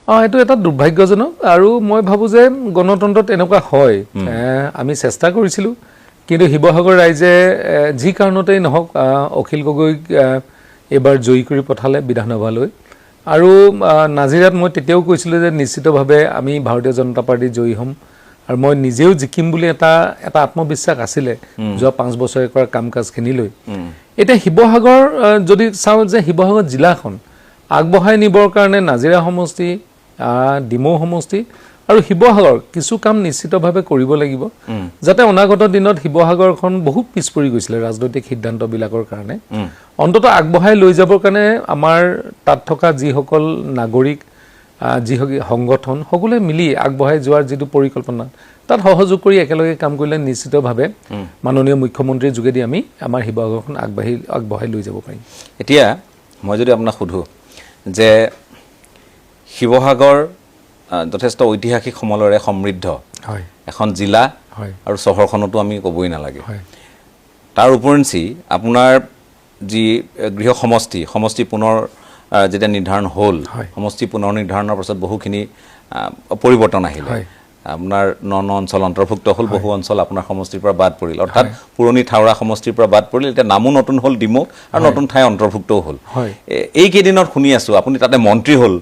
এইটো এটা দুৰ্ভাগ্যজনক আৰু মই ভাবো যে গণতন্ত্ৰত এনেকুৱা হয় আমি চেষ্টা কৰিছিলো কিন্তু শিৱসাগৰ ৰাইজে যি কাৰণতেই নহওক অখিল গগৈক এবাৰ জয়ী কৰি পঠালে বিধানসভালৈ আৰু নাজিৰাত মই তেতিয়াও কৈছিলো যে নিশ্চিতভাৱে আমি ভাৰতীয় জনতা পাৰ্টি জয়ী হ'ম আৰু মই নিজেও জিকিম বুলি এটা আত্মবিশ্বাস আছিলে যোৱা 5 বছৰে কৰা কাম কাজখিনি লৈ এটা শিৱসাগৰ যদি চাও যে শিৱসাগৰ জিলাখন আগবঢ়াই নিবৰ কাৰণে নাজিৰা সমষ্টি ডিমৌ সমষ্টি আৰু শিৱসাগৰ কিছু কাম নিশ্চিতভাৱে কৰিব লাগিব যাতে অনাগত দিনত শিৱসাগৰখন বহুত পিছ পৰি গৈছিল ৰাজনৈতিক সিদ্ধান্তবিলাকৰ কাৰণে অন্তত আগবঢ়াই লৈ যাবৰ কাৰণে আমাৰ তাত থকা যিসকল নাগৰিক যি সংগঠন সকলোৱে মিলি আগবঢ়াই যোৱাৰ যিটো পৰিকল্পনা তাত সহযোগ কৰি একেলগে কাম কৰিলে নিশ্চিতভাৱে মাননীয় মুখ্যমন্ত্ৰীৰ যোগেদি আমি আমাৰ শিৱসাগৰখন আগবঢ়াই লৈ যাব পাৰিম এতিয়া মই যদি আপোনাক সুধো যে শিৱসাগৰ যথেষ্ট ঐতিহাসিক সমলৰে সমৃদ্ধ হয় এখন জিলা হয় আৰু চহৰখনতো আমি ক'বই নালাগে তাৰ উপৰিঞ্চি আপোনাৰ যি গৃহ সমষ্টি পুনৰ যেতিয়া নিৰ্ধাৰণ হ'ল সমষ্টি পুনৰ নিৰ্ধাৰণৰ পাছত বহুখিনি পৰিৱৰ্তন আহিলে আপোনাৰ ন অঞ্চল অন্তৰ্ভুক্ত হ'ল বহু অঞ্চল আপোনাৰ সমষ্টিৰ পৰা বাদ পৰিল অৰ্থাৎ পুৰণি থাওৰা সমষ্টিৰ পৰা বাদ পৰিল এতিয়া নামো নতুন হ'ল ডিমৌ আৰু নতুন ঠাই অন্তৰ্ভুক্তও হ'ল এই কেইদিনত শুনি আছো আপুনি তাতে মন্ত্ৰী হ'ল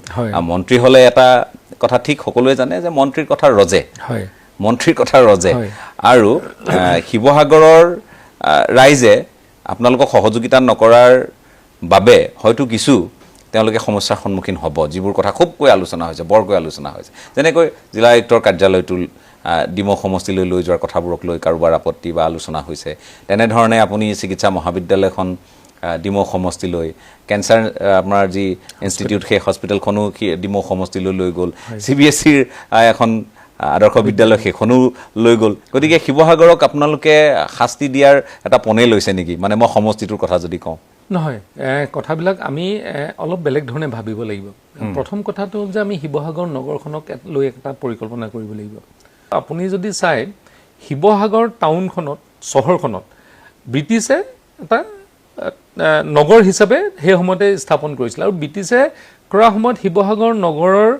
মন্ত্ৰী হ'লে এটা কথা ঠিক সকলোৱে জানে যে মন্ত্ৰীৰ কথা ৰজে আৰু শিৱসাগৰৰ ৰাইজে আপোনালোকক সহযোগিতা নকৰাৰ বাবে হয়তো কিছু তেওঁলোকে সমস্যাৰ সন্মুখীন হ'ব যিবোৰ কথা খুবকৈ আলোচনা হৈছে বৰকৈ আলোচনা হৈছে যেনেকৈ জিলা আয়ুক্তৰ কাৰ্যালয়টো ডিমৌ সমষ্টিলৈ লৈ যোৱাৰ কথাবোৰক লৈ কাৰোবাৰ আপত্তি বা আলোচনা হৈছে তেনেধৰণে আপুনি চিকিৎসা মহাবিদ্যালয়খন ডিমৌ সমষ্টিলৈ কেঞ্চাৰ আপোনাৰ যি ইনষ্টিটিউট সেই হস্পিটেলখনো ডিমৌ সমষ্টিলৈ লৈ গ'ল CBSEৰ এখন আদৰ্শ বিদ্যালয় সেইখনো লৈ গ'ল গতিকে শিৱসাগৰক আপোনালোকে শাস্তি দিয়াৰ এটা পনে লৈছে নেকি মানে মই সমষ্টিটোৰ কথা যদি কওঁ নহয় কথাবিলাক আমি অলপ বেলেগ ধৰণে ভাবিব লাগিব প্ৰথম কথাটো যে আমি শিৱসাগৰ নগৰখনক লৈ এটা পৰিকল্পনা কৰিব লাগিব আপুনি যদি চাই শিৱসাগৰ টাউনখনত চহৰখনত ব্ৰিটিছে এটা নগৰ হিচাপে সেই সময়তে স্থাপন কৰিছিল আৰু ব্ৰিটিছে কৰা সময়ত শিৱসাগৰ নগৰৰ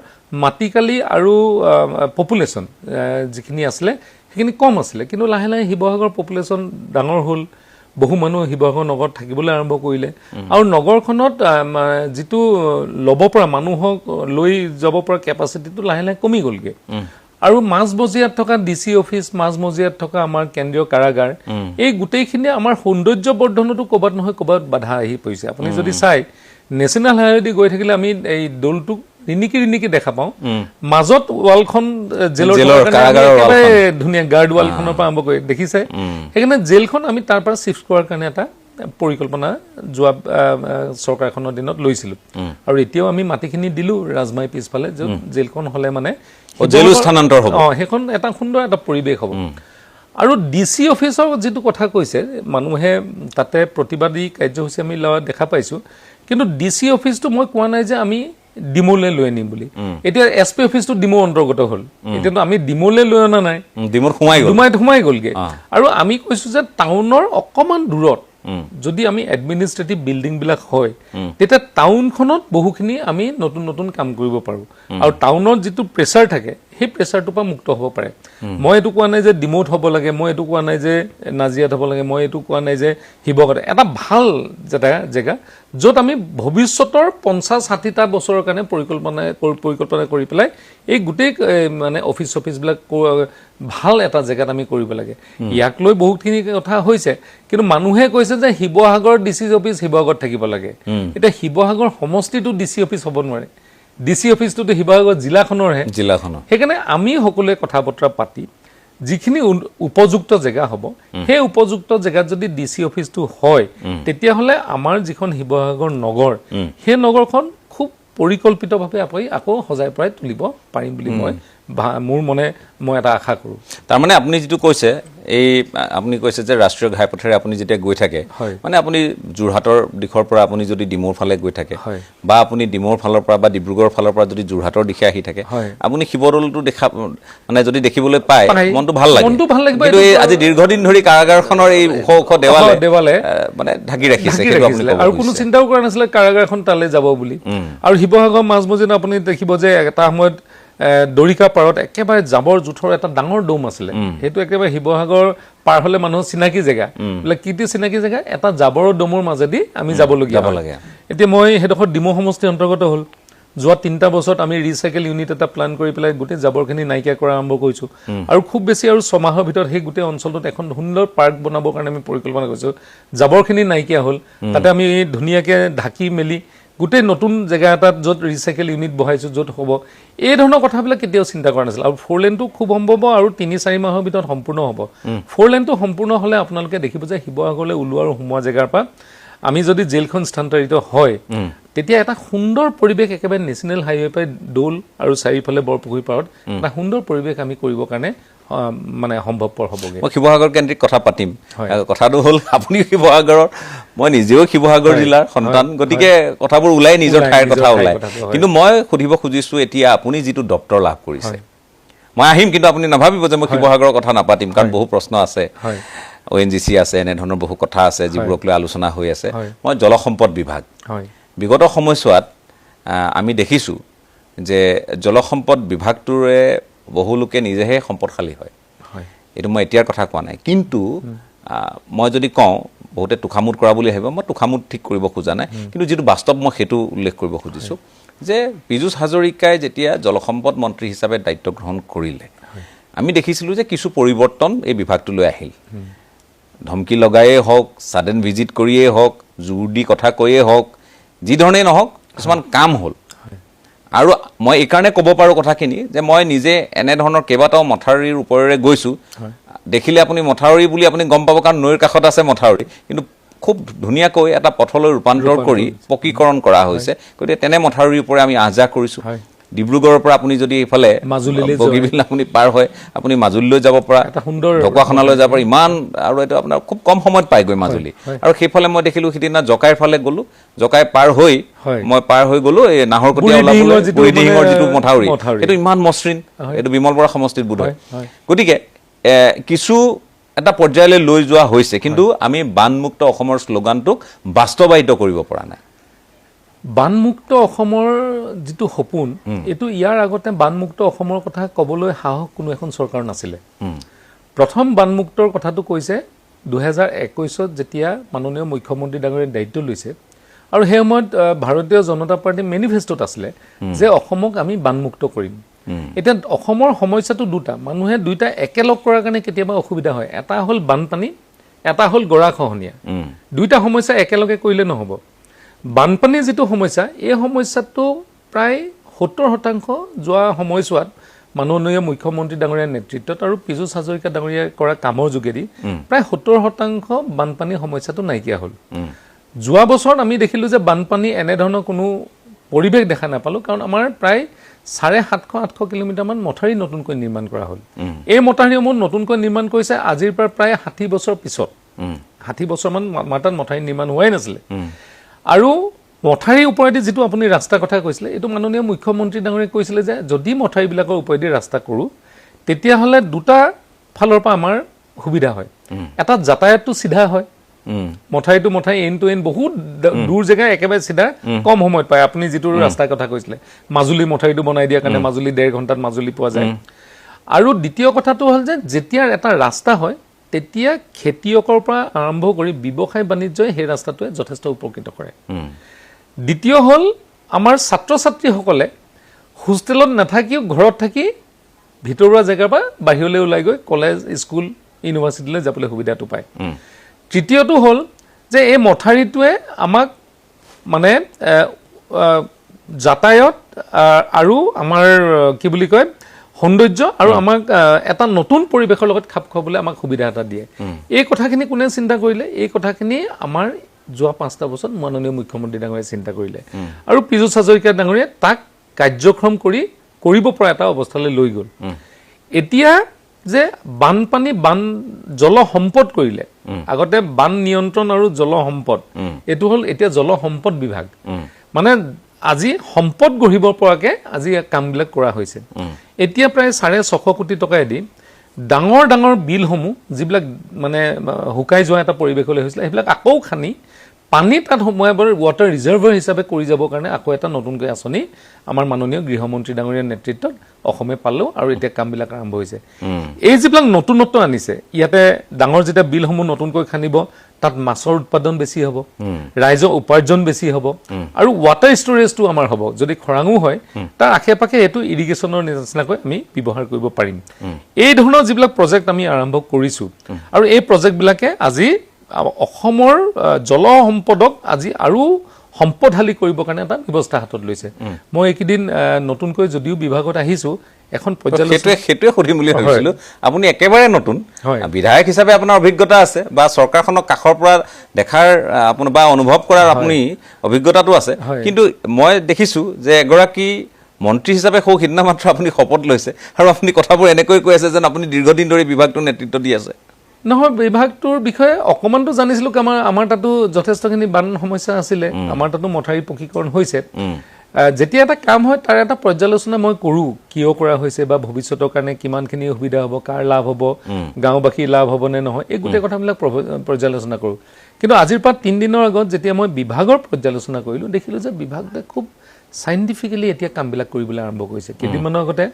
মাটিকালি আৰু পপুলেশ্যন যিখিনি আছিলে সেইখিনি কম আছিলে কিন্তু লাহে লাহে শিৱসাগৰ পপুলেশ্যন ডাঙৰ হ'ল বহু মানুহ শিৱসাগৰ নগৰত থাকিবলৈ আৰম্ভ কৰিলে আৰু নগৰখনত যিটো ল'ব পৰা মানুহক লৈ যাব পৰা কেপাচিটিটো লাহে লাহে কমি গ'লগে আৰু মাজমজিয়াত থকা DC অফিচ মাজমজিয়াত থকা আমাৰ কেন্দ্ৰীয় কাৰাগাৰ এই গোটেইখিনি আমাৰ সৌন্দৰ্য বৰ্ধনতো ক'বাত নহয় ক'বাত বাধা আহি পৰিছে আপুনি যদি চাই নেশ্যনেল হাইৱেদি গৈ থাকিলে আমি এই দৌলটোক ৰিনিকি দেখা পাওঁ মাজত ৱালখন জেলৰ একেবাৰে ধুনীয়া গাৰ্ড ৱালখনৰ পৰা আৰম্ভ কৰি দেখিছে সেইকাৰণে জেলখন আমি তাৰ পৰা শিফ্ট কৰাৰ কাৰণে এটা পৰিকল্পনা যোৱা চৰকাৰখনৰ দিনত লৈছিলো আৰু এতিয়াও আমি মাটিখিনি দিলো ৰাজমাই পিছফালে যে জেলখন হ'লে মানে জেল স্থানান্তৰ হ'ব সেইখন এটা সুন্দৰ এটা পৰিৱেশ হ'ব আৰু DC অফিচৰ যিটো কথা কৈছে মানুহে তাতে প্ৰতিবাদী কাৰ্যসূচী আমি দেখা পাইছো কিন্তু DC অফিচটো মই কোৱা নাই যে আমি ডিমৌলে লৈ আনিম বুলি এতিয়া SP অফিচটো ডিমৌ অন্তৰ্গত হ'ল এতিয়াতো আমি ডিমৌলে লৈ অনা নাই ডিমৌত সোমাই গ'লগে আৰু আমি কৈছো যে টাউনৰ অকমান দূৰত যদি আমি এডমিনিষ্ট্ৰেটিভ বিল্ডিং বিলাক হয় তেতিয়া টাউনখনত বহুখিনি আমি নতুন কাম কৰিব পাৰো আৰু টাউনত যিটো প্ৰেছাৰ থাকে সেই প্ৰেছাৰটোৰ পৰা মুক্ত হ'ব পাৰে মই এইটো কোৱা নাই যে ডিমৌত হ'ব লাগে মই এইটো কোৱা নাই যে নাজিৰাত হ'ব লাগে মই এইটো কোৱা নাই যে শিৱসাগৰত এটা ভাল জেগা য'ত আমি ভৱিষ্যতৰ 50-60টা বছৰৰ কাৰণে পৰিকল্পনা কৰি পেলাই এই গোটেই মানে অফিচ বিলাক ভাল এটা জেগাত আমি কৰিব লাগে ইয়াক লৈ বহুতখিনি কথা হৈছে কিন্তু মানুহে কৈছে যে শিৱসাগৰ DC অফিচ শিৱসাগৰত থাকিব লাগে এতিয়া শিৱসাগৰ সমষ্টিটো DC অফিচ হ'ব নোৱাৰে DC অফিচটোতো শিৱসাগৰ জিলাখনৰহে সেইকাৰণে আমি সকলোৱে কথা বতৰা পাতি যিখিনি উপযুক্ত জেগা হ'ব সেই উপযুক্ত জেগাত যদি DC অফিচটো হয় তেতিয়াহ'লে আমাৰ যিখন শিৱসাগৰ নগৰ সেই নগৰখন খুব পৰিকল্পিতভাৱে আকৌ সজাই পৰাই তুলিব পাৰিম বুলি মই মোৰ মনে মই এটা আশা কৰোঁ। তাৰমানে আপুনি যিটো কৈছে এই আপুনি কৈছে যে ৰাষ্ট্ৰীয় ঘাইপথেৰে আপুনি যেতিয়া গৈ থাকে মানে আপুনি যোৰহাটৰ দিশৰ পৰা আপুনি যদি ডিমৌৰ ফালে গৈ থাকে বা আপুনি ডিমৌৰ ফালৰ পৰা বা ডিব্ৰুগড়ৰ ফালৰ পৰা যদি যোৰহাটৰ দিশে আহি থাকে আপুনি শিৱদৌলটো দেখা মানে যদি দেখিবলৈ পায় মনটো ভাল লাগে কিন্তু এই আজি দীৰ্ঘদিন ধৰি কাৰাগাৰখনৰ এই ওখ ওখ দেৱালে মানে ঢাকি ৰাখিছে আৰু কোনো চিন্তাও কৰা নাছিলে কাৰাগাৰখন তালৈ যাব বুলি। আৰু শিৱসাগৰ মাজমজিদ আপুনি দেখিব যে এটা সময়ত দৰিকা পাৰত একেবাৰে জাবৰ জোথৰ এটা ডাঙৰ দম আছিলে, সেইটো একেবাৰে শিৱসাগৰ পাৰ হলে মানুহৰ চিনাকি জেগা, বোলে কি চিনাকি জেগা, এটা জাবৰৰ দমৰ মাজেদি আমি যাবলগীয়া লাগে। এতিয়া মই সেইডোখৰ ডিমৌ সমষ্টিৰ অন্তৰ্গত হ'ল, যোৱা 3টা বছৰত আমি ৰিচাইকেল ইউনিট এটা প্লান কৰি পেলাই গোটেই জাবৰখিনি নাইকিয়া কৰা আৰম্ভ কৰিছোঁ আৰু খুব বেছি আৰু 6 মাহৰ ভিতৰত সেই গোটেই অঞ্চলটোত এখন সুন্দৰ পাৰ্ক বনাবৰ কাৰণে আমি পৰিকল্পনা কৰিছোঁ। জাবৰখিনি নাইকিয়া হ'ল, তাতে আমি ধুনীয়াকৈ ঢাকি মেলি গোটেই নতুন জেগা এটাত য'ত ৰিচাইকেল ইউনিট বহাইছোঁ, য'ত হ'ব। এই ধৰণৰ কথাবিলাক কেতিয়াও চিন্তা কৰা নাছিল। আৰু 4 লেনটো খুব সম্ভৱ আৰু 3-4 মাহৰ ভিতৰত সম্পূৰ্ণ হ'ব। 4 লেনটো সম্পূৰ্ণ হ'লে আপোনালোকে দেখিব যে শিৱসাগৰলৈ ওলোৱা আৰু সোমোৱা জেগাৰ পৰা আমি যদি জেলখন স্থানান্তৰিত হয় তেতিয়া এটা সুন্দৰ পৰিৱেশ একেবাৰে নেশ্যনেল হাইৱে পাই দৌল আৰু চাৰিওফালে বৰপুখুৰী পাৰত এটা সুন্দৰ পৰিৱেশ আমি কৰিবৰ কাৰণে মানে সম্ভৱপৰ হ'বগৈ। মই শিৱসাগৰ কেন্দ্ৰিক কথা পাতিম। কথাটো হ'ল আপুনি শিৱসাগৰৰ, মই নিজেও শিৱসাগৰ জিলাৰ সন্তান, গতিকে কথাবোৰ ওলাই নিজৰ ঠাইৰ কথা ওলাই। কিন্তু মই সুধিব খুজিছোঁ এতিয়া আপুনি যিটো দপ্তৰ লাভ কৰিছে, মই আহিম কিন্তু আপুনি নাভাবিব যে মই শিৱসাগৰৰ কথা নাপাতিম, কাৰণ বহু প্ৰশ্ন আছে, ONGC আছে, এনেধৰণৰ বহু কথা আছে যিবোৰক লৈ আলোচনা হৈ আছে। মই জলসম্পদ বিভাগ বিগত সময়ছোৱাত আমি দেখিছোঁ যে জলসম্পদ বিভাগটোৰে বহু লোকে নিজেহে সম্পদশালী হয়, এইটো মই এতিয়াৰ কথা কোৱা নাই। কিন্তু মই যদি কওঁ বহুতে তোষামোদ কৰা বুলি ভাবিব, মই তোষামোদ ঠিক কৰিব খোজা নাই, কিন্তু যিটো বাস্তৱ মই সেইটো উল্লেখ কৰিব খুজিছোঁ যে পীযুষ হাজৰিকাই যেতিয়া জলসম্পদ মন্ত্ৰী হিচাপে দায়িত্ব গ্ৰহণ কৰিলে আমি দেখিছিলোঁ যে কিছু পৰিৱৰ্তন এই বিভাগটোলৈ আহিল। ধমকি লগায়েই হওক, ছাডেন ভিজিট কৰিয়েই হওক, জোৰ দি কথা কৈয়ে হওক, যি ধৰণেই নহওক কিছুমান কাম হ'ল। আৰু মই এইকাৰণে ক'ব পাৰোঁ কথাখিনি যে মই নিজে এনেধৰণৰ কেইবাটাও মথাউৰিৰ ওপৰেৰে গৈছোঁ, দেখিলে আপুনি মথাউৰি বুলি আপুনি গম পাব, কাৰণ নৈৰ কাষত আছে মথাউৰি, কিন্তু খুব ধুনীয়াকৈ এটা পথলৈ ৰূপান্তৰ কৰি পকীকৰণ কৰা হৈছে। গতিকে তেনে মথাউৰিৰ ওপৰে আমি আহ যাহ কৰিছোঁ। ডিব্ৰুগড়ৰ পৰা আপুনি যদি এইফালে বগীবিল আপুনি পাৰ হয় আপুনি মাজুলীলৈ যাব পৰা, ঢকুৱাখানালৈ যাব পৰা, ইমান আৰু এইটো আপোনাৰ খুব কম সময়ত পায়গৈ মাজুলী। আৰু সেইফালে মই দেখিলোঁ সিদিনা জকাইৰ ফালে গ'লোঁ, জকাই পাৰ হৈ মই পাৰ হৈ গ'লোঁ এই নাহৰকটীয়া ওলাবলৈ বুঢ়ীদিহিঙৰ যিটো মথাউৰি, সেইটো ইমান মসৃণ, এইটো বিমল বৰা সমষ্টিত বোধ হয়। গতিকে কিছু এটা পৰ্যায়লৈ লৈ যোৱা হৈছে, কিন্তু আমি বানমুক্ত অসমৰ শ্লোগানটোক বাস্তৱায়িত কৰিব পৰা নাই। বানমুক্ত অসমৰ যিটো সপোন, এইটো ইয়াৰ আগতে বানমুক্ত অসমৰ কথা ক'বলৈ সাহস কোনো এখন চৰকাৰ নাছিলে। প্ৰথম বানমুক্তৰ কথাটো কৈছে 2021ত যেতিয়া মাননীয় মুখ্যমন্ত্ৰী ডাঙৰীয়াই দায়িত্ব লৈছে, আৰু সেই সময়ত ভাৰতীয় জনতা পাৰ্টীৰ মেনিফেষ্টোত আছিলে যে অসমক আমি বানমুক্ত কৰিম। এতিয়া অসমৰ সমস্যাটো দুটা, মানুহে দুইটা একেলগ কৰাৰ কাৰণে কেতিয়াবা অসুবিধা হয়। এটা হ'ল বানপানী, এটা হ'ল গৰাখহনীয়া। দুইটা সমস্যা একেলগে কৰিলে নহ'ব। বানপানীৰ যিটো সমস্যা, এই সমস্যাটো প্ৰায় 70% যোৱা সময়ছোৱাত মাননীয় মুখ্যমন্ত্ৰী ডাঙৰীয়াৰ নেতৃত্বত আৰু পীযুষ হাজৰিকা ডাঙৰীয়াই কৰা কামৰ যোগেদি প্ৰায় 70% বানপানীৰ সমস্যাটো নাইকিয়া হ'ল। যোৱা বছৰত আমি দেখিলোঁ যে বানপানী এনেধৰণৰ কোনো পৰিৱেশ দেখা নাপালোঁ, কাৰণ আমাৰ প্ৰায় 750-800 কিলোমিটাৰমান মথাউৰি নতুনকৈ নিৰ্মাণ কৰা হ'ল। এই মথাউৰিসমূহ নতুনকৈ নিৰ্মাণ কৰিছে আজিৰ পৰা প্ৰায় 60 বছৰ পিছত। 60 বছৰমান আমাৰ তাত মথাউৰি নিৰ্মাণ হোৱাই নাছিলে। আৰু মথাউৰিৰ ওপৰেদি যিটো আপুনি ৰাস্তাৰ কথা কৈছিলে, এইটো মাননীয় মুখ্যমন্ত্ৰী ডাঙৰীয়াই কৈছিলে যে যদি মথাউৰিবিলাকৰ ওপৰেদি ৰাস্তা কৰোঁ তেতিয়াহ'লে দুটা ফালৰ পৰা আমাৰ সুবিধা হয়। এটা যাতায়াতটো চিধা হয়, মথাউৰিটো মথাউৰি এণ্ড টু এণ্ড বহুত দূৰ জেগা একেবাৰে চিধা কম সময়ত পায়। আপুনি যিটো ৰাস্তাৰ কথা কৈছিলে, মাজুলী মথাউৰিটো বনাই দিয়াৰ কাৰণে মাজুলী 1.5 ঘণ্টাত মাজুলী পোৱা যায়। আৰু দ্বিতীয় কথাটো হ'ল যে যেতিয়া এটা ৰাস্তা হয় তেতিয়া খেতিয়কৰ পৰা আৰম্ভ কৰি ব্যৱসায় বাণিজ্যই সেই ৰাস্তাটোৱে যথেষ্ট উপকৃত কৰে। দ্বিতীয় হ'ল আমাৰ ছাত্ৰ ছাত্ৰীসকলে হোষ্টেলত নাথাকিও ঘৰত থাকি ভিতৰুৱা জেগাৰ পৰা বাহিৰলৈ ওলাই গৈ কলেজ, স্কুল, ইউনিভাৰ্চিটিলৈ যাবলৈ সুবিধাটো পায়। তৃতীয়টো হ'ল যে এই মথাউৰিটোৱে আমাক মানে যাতায়াত আৰু আমাৰ কি বুলি কয় সৌন্দৰ্য আৰু আমাক এটা নতুন পৰিৱেশৰ লগত খাপ খুৱাবলৈ আমাক সুবিধা এটা দিয়ে। এই কথাখিনি কোনে চিন্তা কৰিলে? এই কথাখিনি আমাৰ যোৱা 5টা বছৰত মাননীয় মুখ্যমন্ত্ৰী ডাঙৰীয়াই চিন্তা কৰিলে, আৰু পীযুষ হাজৰিকা ডাঙৰীয়াই তাক কাৰ্যক্ষম কৰি কৰিব পৰা এটা অৱস্থালৈ লৈ গ'ল এতিয়া যে বানপানী জল সম্পদ কৰিলে আগতে বান নিয়ন্ত্ৰণ আৰু জল সম্পদ এটো হল এতিয়া জল সম্পদ বিভাগ মানে আজি সম্পদ গঢ়িব পৰাকে আজি কামবিলাক কৰা হৈছে এতিয়া প্ৰায় 6.5 কোটি টকাই দি ডাঙৰ ডাঙৰ বিলসমূহ যিবিলাক মানে হুকাই যোৱা এটা পৰিৱেশলৈ হৈছিল সেইবিলাক আকৌ খানি পানী তাত সময়বৰ ওয়াটাৰ ৰিজাৰ্ভাৰ হিচাপে কৰি যাবৰ কাৰণে আকৌ এটা নতুনকৈ আঁচনি আমাৰ মাননীয় গৃহমন্ত্ৰী ডাঙৰীয়াৰ নেতৃত্বত অসমে পালো আৰু এতিয়া কামবিলাক আৰম্ভ হৈছে এই যিবিলাক নতুনত্ব আনিছে ইয়াতে ডাঙৰ যেটা বিলসমূহ নতুনকৈ খানিব তাত মাছৰ উৎপাদন বেছি হ'ব ৰাইজৰ উপাৰ্জন বেছি হ'ব আৰু ওয়াটাৰ ষ্টৰেজটো আমাৰ হ'ব যদি খৰাঙো হয় তাৰ আশে-পাশে এটো ইৰিগেশ্যনৰ নিচিনাকৈ আমি ব্যৱহাৰ কৰিব পাৰিম এই ধৰণৰ যিবিলাক প্ৰজেক্ট আমি আৰম্ভ কৰিছো আৰু এই প্ৰজেক্টবিলাকে আজি অসমৰ জল সম্পদক আজি আৰু সম্পদশালী কৰিবৰ কাৰণে এটা ব্যৱস্থা হাতত লৈছে মই এইকেইদিন নতুনকৈ যদিও বিভাগত আহিছো এখন পৰ্যালোচনা হেতুৱে সুধিম বুলি ভাবিছিলো আপুনি একেবাৰে নতুন বিধায়ক হিচাপে আপোনাৰ অভিজ্ঞতা আছে বা চৰকাৰখনক কাখৰ পৰা দেখাৰ আপুনি বা অনুভৱ কৰাৰ আপুনি অভিজ্ঞতাটো আছে কিন্তু মই দেখিছো যে এগৰাকী মন্ত্ৰী হিচাপে খুব সিদিনা মাত্ৰ আপুনি শপত লৈছে আৰু আপুনি কথাবোৰ এনেকৈ কৈ আছে যেন আপুনি দীৰ্ঘদিন ধৰি বিভাগটোৰ নেতৃত্ব দি আছে নহয় বিভাগটোৰ বিষয়ে অকমানটো জানিছিলো আমাৰ তাতো যথেষ্টখিনি বান সমস্যা আছিলে আমাৰ তাতো মথাৰি পকীকৰণ হৈছে যেতিয়া এটা কাম হয় তাৰ এটা পৰ্যালোচনা মই কৰো কিয় কৰা হৈছে বা ভৱিষ্যতৰ কাৰণে কিমানখিনি সুবিধা হ'ব কাৰ লাভ হ'ব গাঁওবাসীৰ লাভ হ'ব নে নহয় এই গোটেই কথাবিলাক পৰ্যালোচনা কৰো কিন্তু আজিৰ পৰা 3 দিনৰ আগত যেতিয়া মই বিভাগৰ পৰ্যালোচনা কৰিলো দেখিলো যে বিভাগটোৱে খুব সাইন্টিফিক্যালি এতিয়া কামবিলাক কৰিবলৈ আৰম্ভ কৰিছে কেইদিনমানৰ আগতে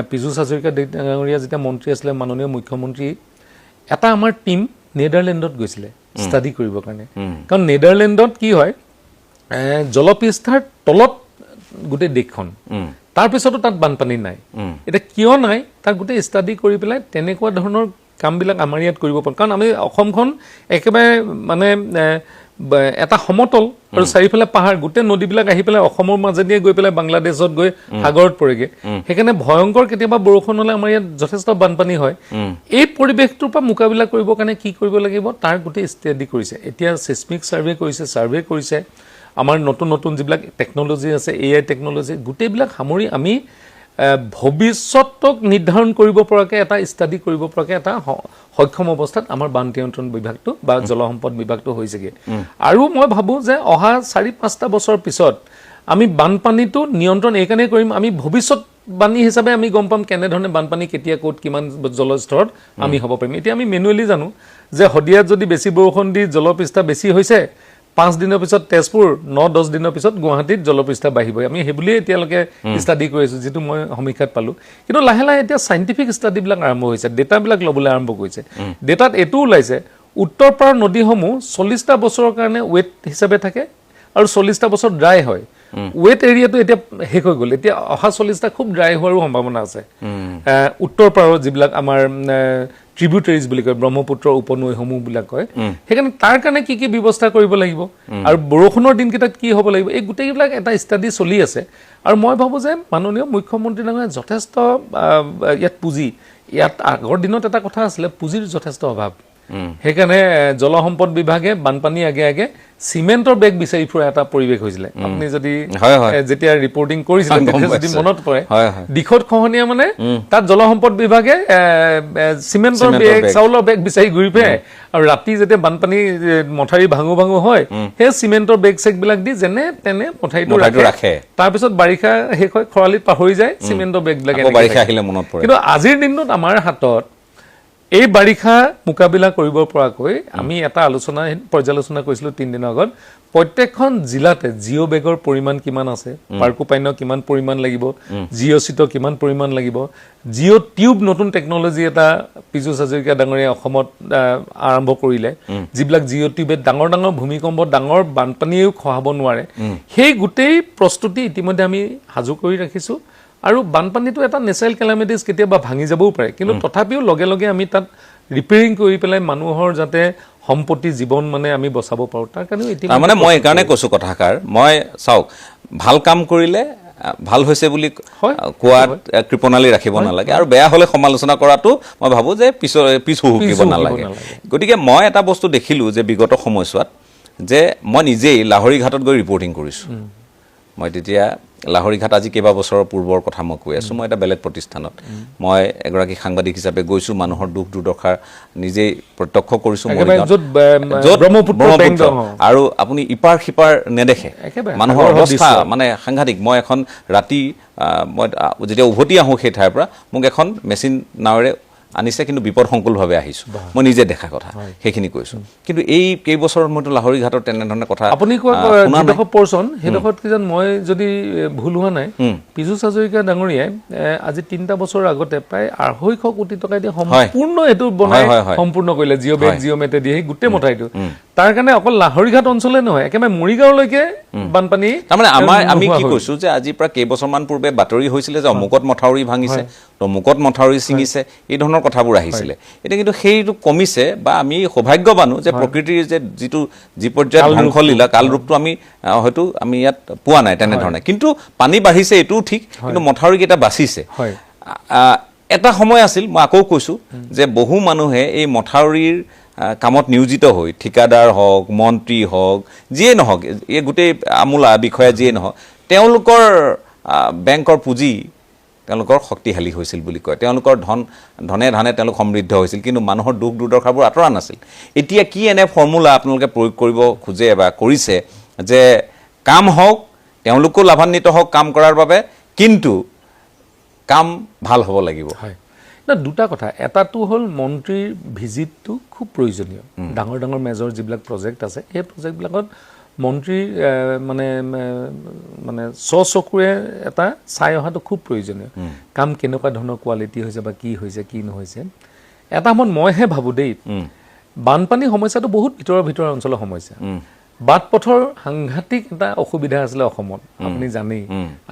পীযুষ হাজৰিকা ডাঙৰীয়া যেতিয়া মন্ত্ৰী আছিলে মাননীয় মুখ্যমন্ত্ৰী এটা আমাৰ টিম নেদাৰল্যান্ডত গৈছিলে ষ্টাডি কৰিবৰ কাৰণে কাৰণ নেদাৰল্যান্ডত কি হয় জলপৃষ্ঠৰ তলত গোটেই দেশখন তাৰ পিছতো তাত বানপানী নাই এটা কিয় নাই তাৰ গোটেই ষ্টাডি কৰি পেলাই তেনেকুৱা ধৰণৰ কামবিলাক আমাৰ ইয়াত কৰিব পাৰোঁ কাৰণ আমি অসমখন একেবাৰে মানে এটা সমতল আৰু চাৰিফালে পাহাৰ গোটেই নদীবিলাক আহি পেলাই অসমৰ মাজেদি গৈ পেলাই বাংলাদেশত গৈ সাগৰত পৰেগে হেকানে ভয়ংকৰ কেতিয়াবা বৰষুণ হলে আমাৰ ইয়াত যথেষ্ট বানপানী হয় এই পৰিবেশটোৰ পৰা মোকাবিলা কৰিবৰ কাৰণে কি কৰিব লাগিব তাৰ গোটেই ষ্টাডি কৰিছে এতিয়া সিসমিক সাৰ্ভে কৰিছে আমাৰ নতুন নতুন যিবিলাক টেকনলজি আছে এআই টেকনলজি গোটেইবিলাক সামৰি আমি ভৱিষ্যতক নিৰ্ধাৰণ কৰিব পৰাকে এটা ষ্টাডি কৰিব পৰাকে এটা সক্ষম অৱস্থাত আমাৰ বান নিয়ন্ত্ৰণ বিভাগটো বা জল সম্পদ বিভাগটো হৈছেগে আৰু মই ভাবো যে অহা 4-5টা বছৰ পিছত আমি বানপানীটো নিয়ন্ত্ৰণ এইকাৰণে কৰিম আমি ভৱিষ্যত বানী হিচাপে আমি গম পাম কেনে ধৰণে বানপানী কেতিয়া ক'ত কিমান জলস্তৰত আমি হ'ব পাৰিম এতিয়া আমি মেনুৱেলি জানো যে হদিয়াত যদি বেছি বৰষুণ দি জলপৃষ্ঠ বেছি হৈছে 5 দিনৰ পিছত তেজপুৰ 9-10 দিনৰ পিছত গুৱাহাটীত জলপৃষ্ঠ বাঢ়িব আমি হেবুলি এতিয়ালৈকে ষ্টাডি কৰিছো যেটো মই সমীক্ষাত পালো কিন্তু লাহে লাহে এতিয়া সাইন্টিফিক ষ্টাডি বিলাক আৰম্ভ হৈছে ডেটা বিলাক লবলৈ আৰম্ভ কৰিছে ডেটাত এটো ওলাইছে উত্তৰ পাৰ নদীসমূহ 40টা বছৰৰ কাৰণে ওয়েট হিচাপে থাকে আৰু 40টা বছৰ ড্ৰাই হয় ওয়েট এৰিয়াটো এতিয়া হেক হৈ গ'ল এতিয়া অহা 40টা খুব ড্ৰাই হোৱাৰ সম্ভাৱনা আছে উত্তৰ পাৰৰ যিবিলাক আমাৰ ট্ৰিবিউটাৰিজ বুলি কয় ব্ৰহ্মপুত্ৰ উপনৈসমূহ বিলাক কয় হেকানে তাৰ কাৰণে কি কি ব্যৱস্থা কৰিব লাগিব আৰু বৰষুণৰ দিনকেইটাত কি হ'ব লাগিব এই গোটেইবিলাক এটা ষ্টাডি চলি আছে আৰু মই ভাবো যে মাননীয় মুখ্যমন্ত্ৰী ডাঙৰীয়া যথেষ্ট ইয়াত পুঁজি ইয়াত আগৰ দিনত এটা কথা আছিলে পুঁজিৰ যথেষ্ট অভাৱ হেকানে জল সম্পদ বিভাগে বানপানী আগে আগে সিমেন্টৰ বেগ বিচাৰি ফুৰা এটা পৰিৱেশ হৈছিল আপুনি যদি যেতিয়া ৰিপৰ্টিং কৰিছিল যদি মনত পৰে দিখত খহনিয়া মানে তাত জল সম্পদ বিভাগে সিমেন্টৰ বেগ চাউলৰ বেগ বিচাৰি ঘূৰি ফুৰে আৰু ৰাতি যেতিয়া বানপানী মথাৰি ভাঙু হয় সেই সিমেন্টৰ বেগ চেক বিলাক দি যেনে তেনে মথাৰিটো ৰাখে তাৰ পিছত বাৰিষা শেষ হৈ খৰালিত পাহৰি যায় সিমেন্টৰ বেগ বিলাক বাৰিষা আহিলে মনত পৰে কিন্তু আজিৰ দিনত আমাৰ হাতত এই বাৰিষা মোকাবিলা কৰিব পৰাকৈ আমি এটা পৰ্যালোচনা কৰিছিলো 3 দিনৰ আগত প্ৰত্যেকখন জিলাতে জিও বেগৰ পৰিমাণ কিমান আছে পাৰ্কোপাইন কিমান পৰিমাণ লাগিব জিও সিট কিমান পৰিমাণ লাগিব জিও টিউব নতুন টেকনলজি এটা পীযুষ হাজৰিকা ডাঙৰীয়া অসমত আৰম্ভ কৰিলে যিবিলাক জিও টিউবে ডাঙৰ ডাঙৰ ভূমিকম্প ডাঙৰ বানপানীও খহাব নোৱাৰে সেই গোটেই প্ৰস্তুতি ইতিমধ্যে আমি হাজু কৰি ৰাখিছো আৰু বানপানীটো এটা নেচাৰেল ক্যালামিটিজ কেতিয়াবা ভাঙি যাবও পাৰে কিন্তু তথাপিও লগে লগে আমি তাত ৰিপেয়াৰিং কৰি পেলাই মানুহৰ যাতে সম্পত্তি জীৱন মানে আমি বচাব পাৰো তাৰ কাৰণে এতিয়া মানে মই এইকাৰণে কৈছো কথাকাৰ মই চাওক ভাল কাম কৰিলে ভাল হৈছে বুলি কোৱাত কৃপণালী ৰাখিব নালাগে আৰু বেয়া হলে সমালোচনা কৰাটো মই ভাবো যে পিছ হুকিব নালাগে গতিকে মই এটা বস্তু দেখিলো যে বিগত সময়ছোৱাত যে মই নিজেই লাহৰি ঘাটত গৈ ৰিপৰ্টিং কৰিছো মই তেতিয়া লাহৰীঘাট আজি কেইবা বছৰৰ পূৰ্বৰ কথা মই কৈ আছোঁ মই এটা বেলেগ প্ৰতিষ্ঠানত মই এগৰাকী সাংবাদিক হিচাপে গৈছোঁ মানুহৰ দুখ দুৰ্দশা নিজেই প্ৰত্যক্ষ কৰিছোঁ ব্ৰহ্মপুত্ৰ আৰু আপুনি ইপাৰ সিপাৰ নেদেখে মানুহৰ অৱস্থা মানে সাংঘাতিক মই এখন ৰাতি মই যেতিয়া উভতি আহোঁ সেই ঠাইৰ পৰা মোক এখন মেচিন নাৱেৰে আনিছে কিন্তু বিপদসংকুলভাৱে আহিছোঁ মই নিজে দেখা কথা সেইখিনি কৈছোঁ কিন্তু এই কেইবছৰৰ মইতো লাহৰীঘাটৰ তেনেধৰণে কথা আপুনি যিডোখৰ পৰ্চন সেইডোখৰত কিজান মই যদি ভুল হোৱা নাই পীযুষ হাজৰিকা ডাঙৰীয়াই আজি 3টা বছৰ আগতে প্ৰায় 250 কোটি টকা দি সম্পূৰ্ণ এইটো বনাই সম্পূৰ্ণ কৰিলে জিঅ' বেগ জিঅ' মেটে দিয়ে সেই গোটেই মথাইটো তাৰ কাৰণে অকল লাহৰীঘাট অঞ্চলে নহয় একেবাৰে মৰিগাঁওলৈকে বানপানী তাৰমানে আমি কি কৈছোঁ যে আজি প্ৰায় কেইবছৰমান পূৰ্বে বাতৰি হৈছিলে যে অমুকত মথাউৰি ভাঙিছে তমুকত মথাউৰি ছিঙিছে এই ধৰণৰ কথাবোৰ আহিছিলে এতিয়া কিন্তু সেইটো কমিছে বা আমি সৌভাগ্যৱানো যে প্ৰকৃতিৰ যে যি পৰ্যায়ত ধ্বংসলীলা কালৰূপটো আমি হয়তো আমি ইয়াত পোৱা নাই তেনেধৰণে কিন্তু পানী বাঢ়িছে এইটোও ঠিক কিন্তু মথাউৰিকেইটা বাচিছে এটা সময় আছিল মই আকৌ কৈছোঁ যে বহু মানুহে এই মথাউৰিৰ কামত নিয়োজিত হৈ ঠিকাদাৰ হওক মন্ত্ৰী হওক যিয়ে নহওক এই গোটেই আমোলা বিষয়া যিয়ে নহওক তেওঁলোকৰ বেংকৰ পুঁজি তেওঁলোকৰ শক্তিশালী হৈছিল বুলি কয় তেওঁলোকৰ ধনে ধানে তেওঁলোক সমৃদ্ধ হৈছিল কিন্তু মানুহৰ দুখ দুৰ্দশাবোৰ আঁতৰা নাছিল এতিয়া কি এনে ফৰ্মুলা আপোনালোকে প্ৰয়োগ কৰিব খোজে বা কৰিছে যে কাম হওক তেওঁলোকো লাভান্বিত হওক কাম কৰাৰ বাবে কিন্তু কাম ভাল হ'ব লাগিব না দুটা কথা এটাটো হ'ল মন্ত্ৰীৰ ভিজিটটো খুব প্ৰয়োজনীয় ডাঙৰ ডাঙৰ মেজৰ যিবিলাক প্ৰজেক্ট আছে এই প্ৰজেক্টবিলাকত মন্ত্ৰীৰ মানে চকুৰে এটা চাই অহাটো খুব প্ৰয়োজনীয় কাম কেনেকুৱা ধৰণৰ কোৱালিটি হৈছে বা কি হৈছে কি নহৈছে এটা সময়ত মইহে ভাবোঁ দেই বানপানী সমস্যাটো বহুত ভিতৰৰ অঞ্চলৰ সমস্যা বাট পথৰ সাংঘাতিক এটা অসুবিধা আছিলে অসমত আপুনি জানেই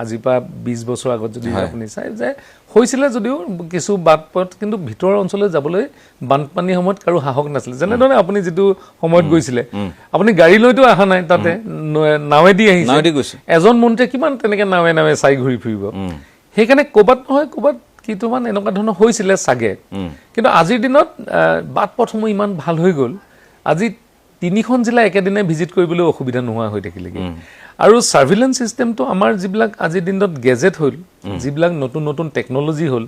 আজিৰ পৰা 20 বছৰ আগত যদি আপুনি চাই যে হৈছিলে যদিও কিছু বাট পথ কিন্তু ভিতৰৰ অঞ্চললৈ যাবলৈ বানপানী সময়ত কাৰো সাহস নাছিলে যেনেধৰণে আপুনি যিটো সময়ত গৈছিলে আপুনি গাড়ী লৈতো অহা নাই তাতে নাৱেদি আহিছে এজন মন্ত্ৰীয়ে কিমান তেনেকৈ নাৱে চাই ঘূৰি ফুৰিব সেইকাৰণে ক'ৰবাত নহয় ক'ৰবাত কিছুমান এনেকুৱা ধৰণৰ হৈছিলে চাগে কিন্তু আজিৰ দিনত বাট পথসমূহ ইমান ভাল হৈ গ'ল আজি 3খন জিলা একেদিনে ভিজিট কৰিবলৈ অসুবিধা নোহোৱা হৈ থাকিলেগে আৰু সাৰ্ভিলেন্স সিস্টেমটো আমাৰ যিবিলাক আজিৰ দিনত গেজেট হ'ল যিবিলাক নতুন টেকনলজি হ'ল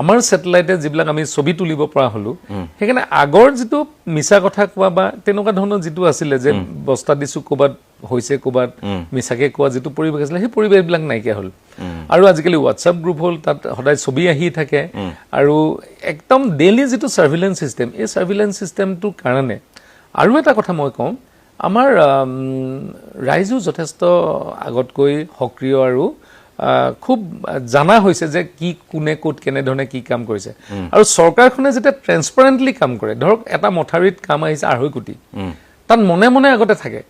আমাৰ স্যাটেলাইটে যিবিলাক আমি ছবি তুলিব পৰা হলো সেইকাৰণে আগৰ যিটো মিছা কথা কোৱা বা তেনেকুৱা ধৰণৰ যিটো আছিলে যে বস্তা দিছো ক'বাত হৈছে ক'বাত মিছাকে কোৱা যিটো পৰিৱেশ আছিলে সেই পৰিৱেশবিলাক নাইকিয়া হ'ল আৰু আজিকালি হোৱাটছআপ গ্ৰুপ হ'ল তাত সদায় ছবি আহি থাকে আৰু একদম ডেইলি যিটো সাৰ্ভিলেন্স সিস্টেম এই সাৰ্ভিলেন্স সিস্টেমটোৰ কাৰণে আৰু এটা কথা মই কওঁ আমাৰ ৰাইজো যথেষ্ট আগতকৈ সক্ৰিয় আৰু খুব জানা হৈছে যে কি কোনে ক'ত কেনেধৰণে কি কাম কৰিছে আৰু চৰকাৰখনে যেতিয়া ট্ৰেন্সপাৰেণ্টলি কাম কৰে ধৰক এটা মথাউৰিত কাম আহিছে 2.5 কোটি তাত মনে আগতে থাকে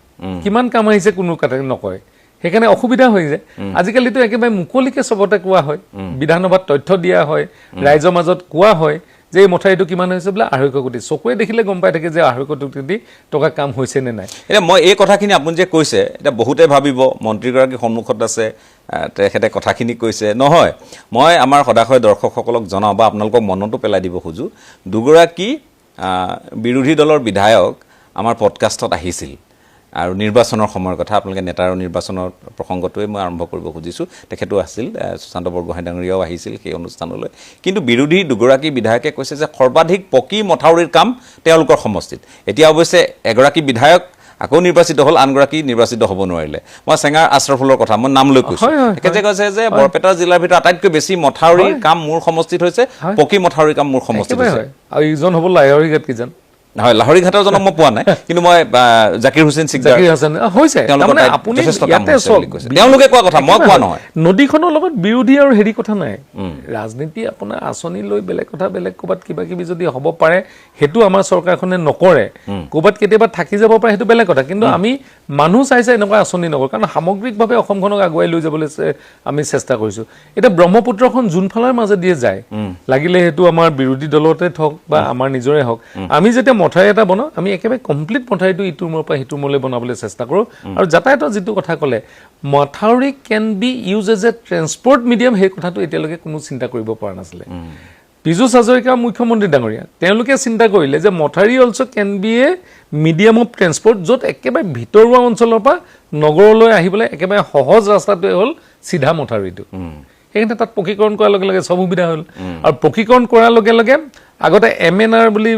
কিমান কাম আহিছে কোনো কথা নকয় সেইকাৰণে অসুবিধা হৈ যায় আজিকালিতো একেবাৰে মুকলিকে চবতে কোৱা হয় বিধানসভাত তথ্য দিয়া হয় ৰাইজৰ মাজত কোৱা হয় যে এই মথাউৰিটো কিমান হৈছে বোলে 2.5 কোটি চকুৱে দেখিলে গম পাই থাকে যে 2.5 কোটি টকা কাম হৈছে নে নাই এতিয়া মই এই কথাখিনি আপুনি যে কৈছে এটা বহুতে ভাবিব মন্ত্ৰীগৰাকী সন্মুখত আছে তেখেতে কথাখিনি কৈছে নহয় মই আমাৰ সদায় দৰ্শকসকলক জনাওঁ বা আপোনালোকক মনতো পেলাই দিব খোজো দুগৰাকী বিৰোধী দলৰ বিধায়ক আমাৰ পডকাষ্টত আহিছিল আৰু নিৰ্বাচনৰ সময়ৰ কথা আপোনালোকে নেতাৰ নিৰ্বাচনৰ প্ৰসংগটোৱে মই আৰম্ভ কৰিব খুজিছোঁ তেখেতো আছিল সুশান্ত বৰগোহাঁই ডাঙৰীয়াও আহিছিল সেই অনুষ্ঠানলৈ কিন্তু বিৰোধী দুগৰাকী বিধায়কে কৈছে যে সৰ্বাধিক পকী মথাউৰিৰ কাম তেওঁলোকৰ সমষ্টিত এতিয়া অৱশ্যে এগৰাকী বিধায়ক আকৌ নিৰ্বাচিত হ'ল আনগৰাকী নিৰ্বাচিত হ'ব নোৱাৰিলে মই চেঙাৰ আশ্ৰফুলৰ কথা মই নাম লৈ কৈছোঁ তেখেতে কৈছে যে বৰপেটা জিলাৰ ভিতৰত আটাইতকৈ বেছি মথাউৰিৰ কাম মোৰ সমষ্টিত হৈছে পকী মথাউৰিৰ কাম মোৰ সমষ্টিত হৈছে আৰু ইজন হ'ব লাহৰীঘাট কিজন হয় লাহৰীঘাটৰ জনক মই পোৱা নাই কিন্তু মই জাকিৰ হুছেইন সিকদাৰ হৈছে তাৰমানে আপুনি ইয়াতে তেওঁলোকে কোৱা কথা মই কোৱা নহয় নদীখনৰ লগত বিৰোধী আৰু হেৰি কথা নাই ৰাজনীতি আপোনাৰ আঁচনি লৈ বেলেগ কথা বেলেগ ক'ৰবাত কিবা কিবি যদি হ'ব পাৰে সেইটো আমাৰ চৰকাৰখনে নকৰে ক'ৰবাত কেতিয়াবা থাকি যাব পাৰে সেইটো বেলেগ কথা কিন্তু আমি মানুহ চাইছে এনেকুৱা আঁচনি নকৰোঁ কাৰণ সামগ্ৰিকভাৱে অসমখনক আগুৱাই লৈ যাবলৈ আমি চেষ্টা কৰিছোঁ এতিয়া ব্ৰহ্মপুত্ৰখন যোনফালৰ মাজেদিয়ে যায় লাগিলে সেইটো আমাৰ বিৰোধী দলতে হওক বা আমাৰ নিজৰে হওক আমি যেতিয়া মথাউৰি এটা বনাওঁ আমি একেবাৰে কমপ্লিট মথাউৰিটো ইটোৰ মূৰৰ পৰা সিটোৰ মূৰলৈ বনাবলৈ চেষ্টা কৰোঁ আৰু যাতায়াতৰ যিটো কথা ক'লে মথাউৰি can be use as a transport medium সেই কথাটো এতিয়ালৈকে কোনো চিন্তা কৰিব পৰা নাছিলে পীযুষ হাজৰিকা মুখ্যমন্ত্ৰী ডাঙৰীয়া তেওঁলোকে চিন্তা কৰিলে যে মথাউৰি also' can be a medium of transport য'ত একেবাৰে ভিতৰুৱা অঞ্চলৰ পৰা নগৰলৈ আহিবলৈ একেবাৰে সহজ ৰাস্তাটোৱে হ'ল চিধা মথাউৰিটো সেইকাৰণে তাত পকীকৰণ কৰাৰ লগে লগে চব সুবিধা হ'ল আৰু পকীকৰণ কৰাৰ লগে লগে আগতে MNR বুলি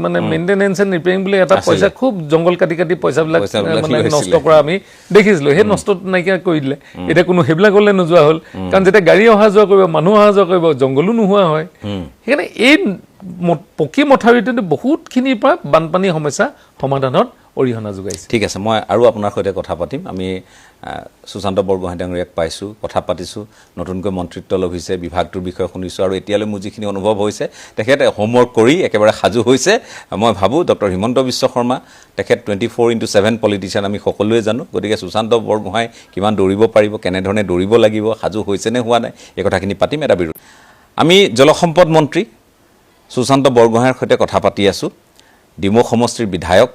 মানে মেইনটেনেন্স এণ্ড ৰিপেয়াৰিং বুলি এটা পইচা খুব জংগল কাটি কাটি পইচাবিলাক মানে নষ্ট কৰা আমি দেখিছিলোঁ সেই নষ্টটো নাইকিয়া কৰি দিলে এতিয়া কোনো সেইবিলাকলৈ নোযোৱা হ'ল কাৰণ যেতিয়া গাড়ী অহা যোৱা কৰিব মানুহ অহা যোৱা কৰিব জংঘলো নোহোৱা হয় সেইকাৰণে এই পকী মথাউৰিটোৱে বহুতখিনিৰ পৰা বানপানী সমস্যা সমাধানত অৰিহণা যোগাইছে ঠিক আছে মই আৰু আপোনাৰ সৈতে কথা পাতিম আমি সুশান্ত বৰগোহাঁই ডাঙৰীয়াক পাইছোঁ কথা পাতিছোঁ নতুনকৈ মন্ত্ৰিত্ব লাভ হৈছে বিভাগটোৰ বিষয়ে শুনিছোঁ আৰু এতিয়ালৈ মোৰ যিখিনি অনুভৱ হৈছে তেখেতে হোমৱৰ্ক কৰি একেবাৰে সাজু হৈছে মই ভাবোঁ ডক্টৰ হিমন্ত বিশ্ব শৰ্মা তেখেত 24/7 পলিটিচিয়ান আমি সকলোৱে জানো গতিকে সুশান্ত বৰগোহাঁই কিমান দৌৰিব পাৰিব কেনেধৰণে দৌৰিব লাগিব সাজু হৈছে নে হোৱা নাই এই কথাখিনি পাতিম এটা বিৰোধ আমি জলসম্পদ মন্ত্ৰী সুশান্ত বৰগোহাঁইৰ সৈতে কথা পাতি আছোঁ ডিমৌ সমষ্টিৰ বিধায়ক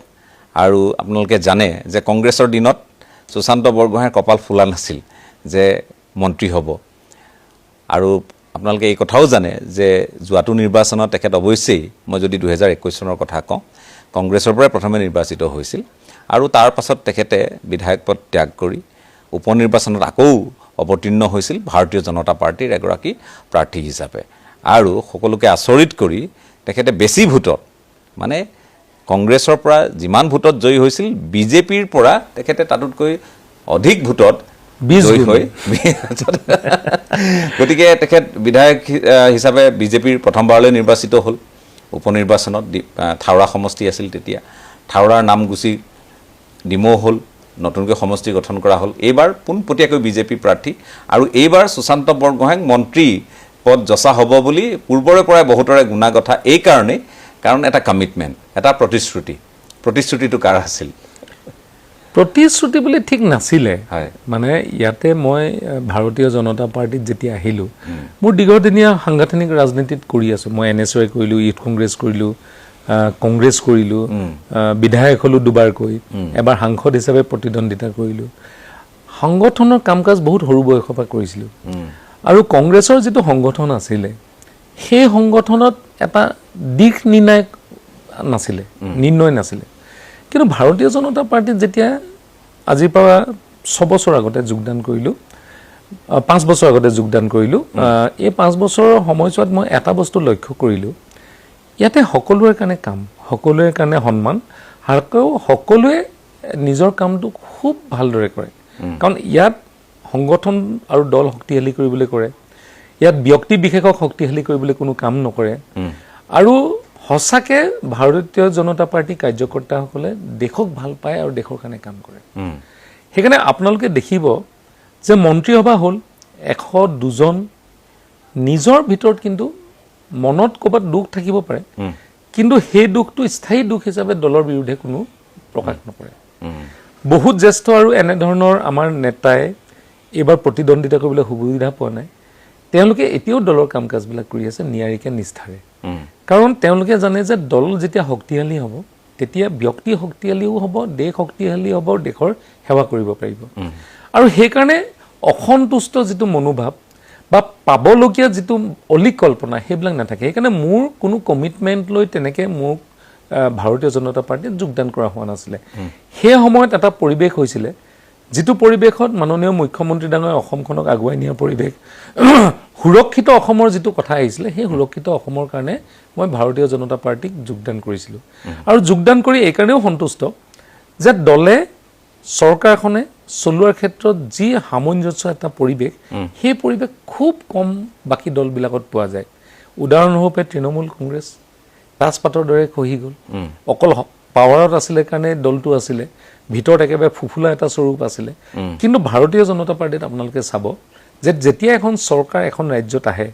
আৰু আপোনালোকে জানে যে কংগ্ৰেছৰ দিনত সুশান্ত বৰগোহাঁইৰ কপাল ফুলা নাছিল যে মন্ত্ৰী হ'ব আৰু আপোনালোকে এই কথাও জানে যে যোৱাটো নিৰ্বাচনত তেখেত অৱশ্যেই মই যদি 2021 চনৰ কথা কওঁ কংগ্ৰেছৰ পৰাই প্ৰথমে নিৰ্বাচিত হৈছিল আৰু তাৰ পাছত তেখেতে বিধায়ক পদ ত্যাগ কৰি উপ নিৰ্বাচনত আকৌ অৱতীৰ্ণ হৈছিল ভাৰতীয় জনতা পাৰ্টিৰ এগৰাকী প্ৰাৰ্থী হিচাপে আৰু সকলোকে আচৰিত কৰি তেখেতে বেছি ভোটত মানে কংগ্ৰেছৰ পৰা যিমান ভোটত জয়ী হৈছিল বিজেপিৰ পৰা তেখেতে তাতোতকৈ অধিক ভোটত জয়ী হৈ গতিকে তেখেত বিধায়ক হিচাপে বিজেপিৰ প্ৰথমবাৰলৈ নিৰ্বাচিত হ'ল উপ নিৰ্বাচনত থাওৰা সমষ্টি আছিল তেতিয়া থাওৰাৰ নাম গুচি ডিমৌ হ'ল নতুনকৈ সমষ্টি গঠন কৰা হ'ল এইবাৰ পোনপটীয়াকৈ বিজেপি প্ৰাৰ্থী আৰু এইবাৰ সুশান্ত বৰগোহাঁইক মন্ত্ৰী পদ যচা হ'ব বুলি পূৰ্বৰে পৰাই বহুতৰে গুণাগথা এই কাৰণেই কাৰণ এটা কমিটমেণ্ট এটা প্ৰতিশ্ৰুতিটো কাৰ আছিল প্ৰতিশ্ৰুতি বুলি ঠিক নাছিলে মানে ইয়াতে মই ভাৰতীয় জনতা পাৰ্টিত যেতিয়া আহিলোঁ মোৰ দীৰ্ঘদিনীয়া সাংগঠনিক ৰাজনীতিত কৰি আছোঁ মই NSY কৰিলোঁ ইউথ কংগ্ৰেছ কৰিলোঁ কংগ্ৰেছ কৰিলোঁ বিধায়ক হ'লোঁ দুবাৰকৈ এবাৰ সাংসদ হিচাপে প্ৰতিদ্বন্দ্বিতা কৰিলোঁ সংগঠনৰ কাম কাজ বহুত সৰু বয়সৰ পৰা কৰিছিলোঁ আৰু কংগ্ৰেছৰ যিটো সংগঠন আছিলে সেই সংগঠনত এটা দিশ নিৰ্ণায়ক নাছিলে নিৰ্ণয় নাছিলে কিন্তু ভাৰতীয় জনতা পাৰ্টিত যেতিয়া আজিৰ পৰা 6 বছৰ আগতে যোগদান কৰিলোঁ 5 বছৰ আগতে যোগদান কৰিলোঁ এই 5 বছৰৰ সময়ছোৱাত মই এটা বস্তু লক্ষ্য কৰিলোঁ ইয়াতে সকলোৰে কাৰণে কাম সকলোৰে কাৰণে সন্মান আৰু সকলোৱে নিজৰ কামটো খুব ভালদৰে কৰে কাৰণ ইয়াত সংগঠন আৰু দল শক্তিশালী কৰিবলৈ কৰে ইয়াত ব্যক্তি বিশেষক শক্তিশালী কৰিবলৈ কোনো কাম নকৰে আৰু সঁচাকৈ ভাৰতীয় জনতা পাৰ্টি কাৰ্যকৰ্তাসকলে দেশক ভাল পায় আৰু দেশৰ কাৰণে কাম কৰে সেইকাৰণে আপোনালোকে দেখিব যে মন্ত্ৰীসভা হ'ল 102জন নিজৰ ভিতৰত কিন্তু মনত ক'ৰবাত দুখ থাকিব পাৰে কিন্তু সেই দুখটো স্থায়ী দুখ হিচাপে দলৰ বিৰুদ্ধে কোনো প্ৰকাশ নকৰে বহুত জ্যেষ্ঠ আৰু এনেধৰণৰ আমাৰ নেতাই এইবাৰ প্ৰতিদ্বন্দ্বিতা কৰিবলৈ সুবিধা পোৱা নাই তেওঁলোকে এতিয়াও দলৰ কাম কাজবিলাক কৰি আছে নিয়াৰিকে নিষ্ঠাৰে কাৰণ তেওঁলোকে জানে যে দল যেতিয়া শক্তিশালী হ'ব তেতিয়া ব্যক্তি শক্তিশালীও হ'ব দেশ শক্তিশালী হ'ব দেশৰ সেৱা কৰিব পাৰিব আৰু সেইকাৰণে অসন্তুষ্ট যিটো মনোভাৱ বা পাবলগীয়া যিটো অলিক কল্পনা সেইবিলাক নাথাকে সেইকাৰণে মোৰ কোনো কমিটমেণ্ট লৈ তেনেকৈ মোক ভাৰতীয় জনতা পাৰ্টিত যোগদান কৰা হোৱা নাছিলে সেই সময়ত এটা পৰিৱেশ হৈছিলে যিটো পৰিৱেশত মাননীয় মুখ্যমন্ত্ৰী ডাঙৰীয়াই অসমখনক আগুৱাই নিয়াৰ পৰিৱেশ সুৰক্ষিত অসমৰ যিটো কথা আহিছিলে সেই সুৰক্ষিত অসমৰ কাৰণে মই ভাৰতীয় জনতা পাৰ্টিক যোগদান কৰিছিলোঁ আৰু যোগদান কৰি এইকাৰণেও সন্তুষ্ট যে দলে চৰকাৰখনে চলোৱাৰ ক্ষেত্ৰত যি সামঞ্জস্য এটা পৰিৱেশ সেই পৰিৱেশ খুব কম বাকী দলবিলাকত পোৱা যায় উদাহৰণস্বৰূপে তৃণমূল কংগ্ৰেছ তাজপাতৰ দৰে খহি গ'ল অকল পাৱাৰত আছিলে কাৰণে দলটো আছিলে ভিতৰত একেবাৰে ফুফুলা এটা স্বৰূপ আছিলে কিন্তু ভাৰতীয় জনতা পাৰ্টিত আপোনালোকে চাব যে যেতিয়া এখন চৰকাৰ এখন ৰাজ্যত আহে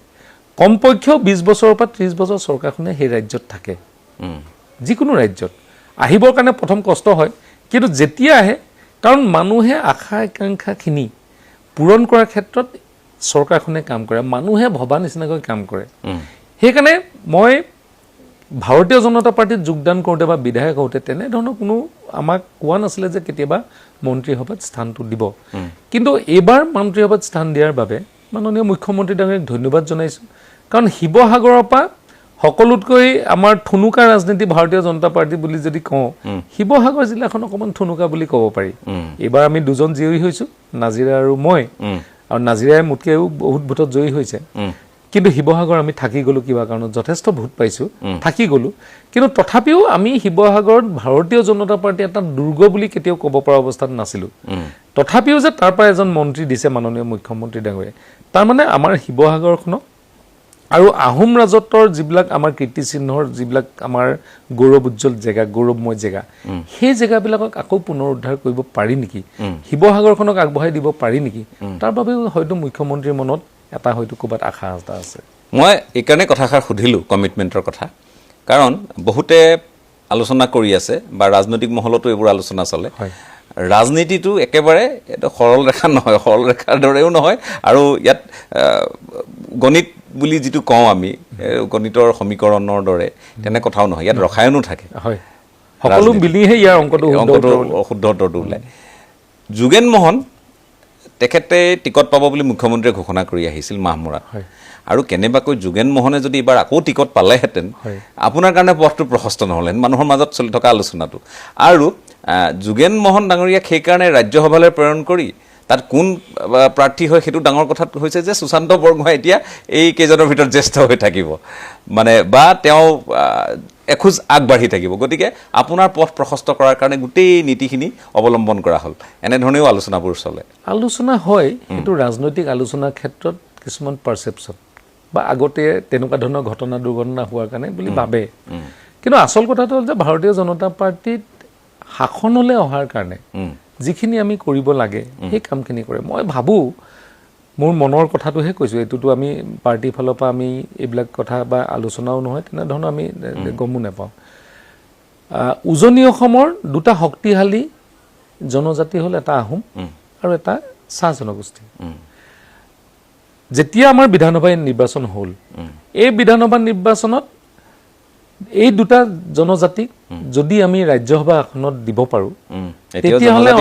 কমপক্ষেও 20 বছৰৰ পৰা 30 বছৰ চৰকাৰখনে সেই ৰাজ্যত থাকে যিকোনো ৰাজ্যত আহিবৰ কাৰণে প্ৰথম কষ্ট হয় কিন্তু যেতিয়া আহে কাৰণ মানুহে আশা আকাংক্ষাখিনি পূৰণ কৰাৰ ক্ষেত্ৰত চৰকাৰখনে কাম কৰে মানুহে ভবা নিচিনাকৈ কাম কৰে সেইকাৰণে মই ভাৰতীয় জনতা পাৰ্টিত যোগদান কৰোঁতে বা বিধায়ক হওঁতে তেনেধৰণৰ কোনো আমাক কোৱা নাছিলে যে কেতিয়াবা মন্ত্ৰীসভাত স্থানটো দিব কিন্তু এইবাৰ মন্ত্ৰীসভাত স্থান দিয়াৰ বাবে মাননীয় মুখ্যমন্ত্ৰী ডাঙৰীয়াক ধন্যবাদ জনাইছোঁ কাৰণ শিৱসাগৰৰ পৰা সকলোতকৈ আমাৰ ঠুনুকা ৰাজনীতি ভাৰতীয় জনতা পাৰ্টি বুলি যদি কওঁ শিৱসাগৰ জিলাখন অকণমান ঠুনুকা বুলি ক'ব পাৰি এইবাৰ আমি দুজন জীয়ৰী হৈছোঁ নাজিৰা আৰু মই আৰু নাজিৰাই মোতকেও বহুত ভোটত জয়ী হৈছে কিন্তু শিৱসাগৰ আমি থাকি গ'লো কিবা কাৰণত যথেষ্ট ভোট পাইছোঁ থাকি গ'লো কিন্তু তথাপিও আমি শিৱসাগৰত ভাৰতীয় জনতা পাৰ্টি এটা দুৰ্গ বুলি কেতিয়াও ক'ব পৰা অৱস্থাত নাছিলোঁ তথাপিও যে তাৰ পৰা এজন মন্ত্ৰী দিছে মাননীয় মুখ্যমন্ত্ৰী ডাঙৰীয়াই তাৰমানে আমাৰ শিৱসাগৰখনক আৰু আহোম ৰাজত্বৰ যিবিলাক আমাৰ কীৰ্তিচিহ্নৰ যিবিলাক আমাৰ গৌৰৱ উজ্জ্বল জেগা গৌৰৱময় জেগা সেই জেগাবিলাকক আকৌ পুনৰ উদ্ধাৰ কৰিব পাৰি নেকি শিৱসাগৰখনক আগবঢ়াই দিব পাৰি নেকি তাৰ বাবেও হয়তো মুখ্যমন্ত্ৰীৰ মনত এটা হয়তো ক'ৰবাত আশা এটা আছে মই এইকাৰণে কথাষাৰ সুধিলোঁ কমিটমেণ্টৰ কথা কাৰণ বহুতে আলোচনা কৰি আছে বা ৰাজনৈতিক মহলতো এইবোৰ আলোচনা চলে ৰাজনীতিটো একেবাৰে এটা সৰল ৰেখা নহয় সৰল ৰেখাৰ দৰেও নহয় আৰু ইয়াত গণিত বুলি যিটো কওঁ আমি গণিতৰ সমীকৰণৰ দৰে তেনে কথাও নহয় ইয়াত ৰসায়নো থাকে সকলো মিলিহে ইয়াৰ অংকটো শুদ্ধ উত্তৰটো ওলায় যোগেন মোহন তেখেতে টিকট পাব বুলি মুখ্যমন্ত্ৰীয়ে ঘোষণা কৰি আহিছিল মাহমৰাত আৰু কেনেবাকৈ যোগেন মোহনে যদি এইবাৰ আকৌ টিকট পালেহেঁতেন আপোনাৰ কাৰণে পথটো প্ৰশস্ত নহ'লেহেঁতেন মানুহৰ মাজত চলি থকা আলোচনাটো আৰু যোগেন মোহন ডাঙৰীয়াক সেইকাৰণে ৰাজ্যসভালৈ প্ৰেৰণ কৰি তাত কোন প্ৰাৰ্থী হয় সেইটো ডাঙৰ কথা হৈছে যে সুশান্ত বৰগোহাঁই এতিয়া এই কেইজনৰ ভিতৰত জ্যেষ্ঠ হৈ থাকিব মানে বা তেওঁ এখোজ আগবাঢ়ি থাকিব গতিকে আপোনাৰ পথ প্ৰশস্ত কৰাৰ কাৰণে গোটেই নীতিখিনি অৱলম্বন কৰা হ'ল এনেধৰণেও আলোচনাবোৰ চলে আলোচনা হয় কিন্তু ৰাজনৈতিক আলোচনাৰ ক্ষেত্ৰত কিছুমান পাৰচেপশ্যন বা আগতে তেনেকুৱা ধৰণৰ ঘটনা দুৰ্ঘটনা হোৱাৰ কাৰণে বুলি ভাবে কিন্তু আচল কথাটো হ'ল যে ভাৰতীয় জনতা পাৰ্টিত শাসনলৈ অহাৰ কাৰণে যিখিনি আমি কৰিব লাগে সেই কামখিনি কৰে মই ভাবোঁ মোৰ মনৰ কথাটোহে কৈছোঁ এইটোতো আমি পাৰ্টিৰ ফালৰ পৰা আমি এইবিলাক কথা বা আলোচনাও নহয় তেনেধৰণৰ আমি গমো নাপাওঁ উজনি অসমৰ দুটা শক্তিশালী জনজাতি হ'ল এটা আহোম আৰু এটা চাহ জনগোষ্ঠী যেতিয়া আমাৰ বিধানসভা নিৰ্বাচন হ'ল এই বিধানসভা নিৰ্বাচনত এই দুটা জনজাতিক যদি আমি ৰাজ্যসভা আসনত দিব পাৰোঁ তেতিয়াহ'লে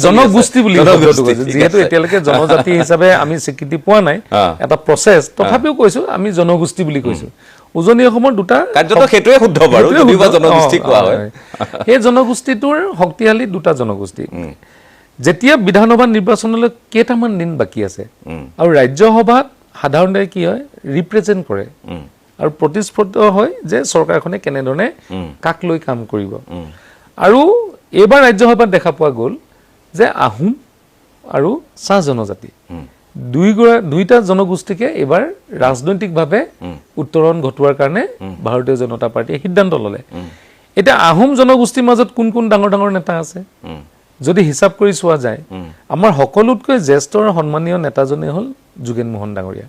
জনগোষ্ঠী বুলি যিহেতু এতিয়ালৈকে জনজাতি হিচাপে আমি স্বীকৃতি পোৱা নাই এটা প্ৰচেছ তথাপিও কৈছোঁ আমি জনগোষ্ঠী বুলি কৈছোঁ উজনি অসমৰ দুটা সেইটোৱে শুদ্ধ বাৰু জনগোষ্ঠী কোৱা হয় সেই জনগোষ্ঠীটোৰ শক্তিশালী দুটা জনগোষ্ঠী যেতিয়া বিধানসভা নিৰ্বাচনলৈ কেইটামান দিন বাকী আছে আৰু ৰাজ্যসভাত সাধাৰণতে কি হয় ৰিপ্ৰেজেণ্ট কৰে আৰু প্ৰতিস্ফূৰ্ত হয় যে চৰকাৰখনে কেনেধৰণে কাক লৈ কাম কৰিব আৰু এইবাৰ ৰাজ্যসভাত দেখা পোৱা গ'ল যে আহোম আৰু চাহ জনজাতি দুইটা জনগোষ্ঠীকে এইবাৰ ৰাজনৈতিকভাৱে উত্তৰণ ঘটোৱাৰ কাৰণে ভাৰতীয় জনতা পাৰ্টীয়ে সিদ্ধান্ত ল'লে এতিয়া আহোম জনগোষ্ঠীৰ মাজত কোন কোন ডাঙৰ ডাঙৰ নেতা আছে যদি হিচাপ কৰি চোৱা যায় আমাৰ সকলোতকৈ জ্যেষ্ঠ আৰু সন্মানীয় নেতাজনে হ'ল যোগেন মোহন ডাঙৰীয়া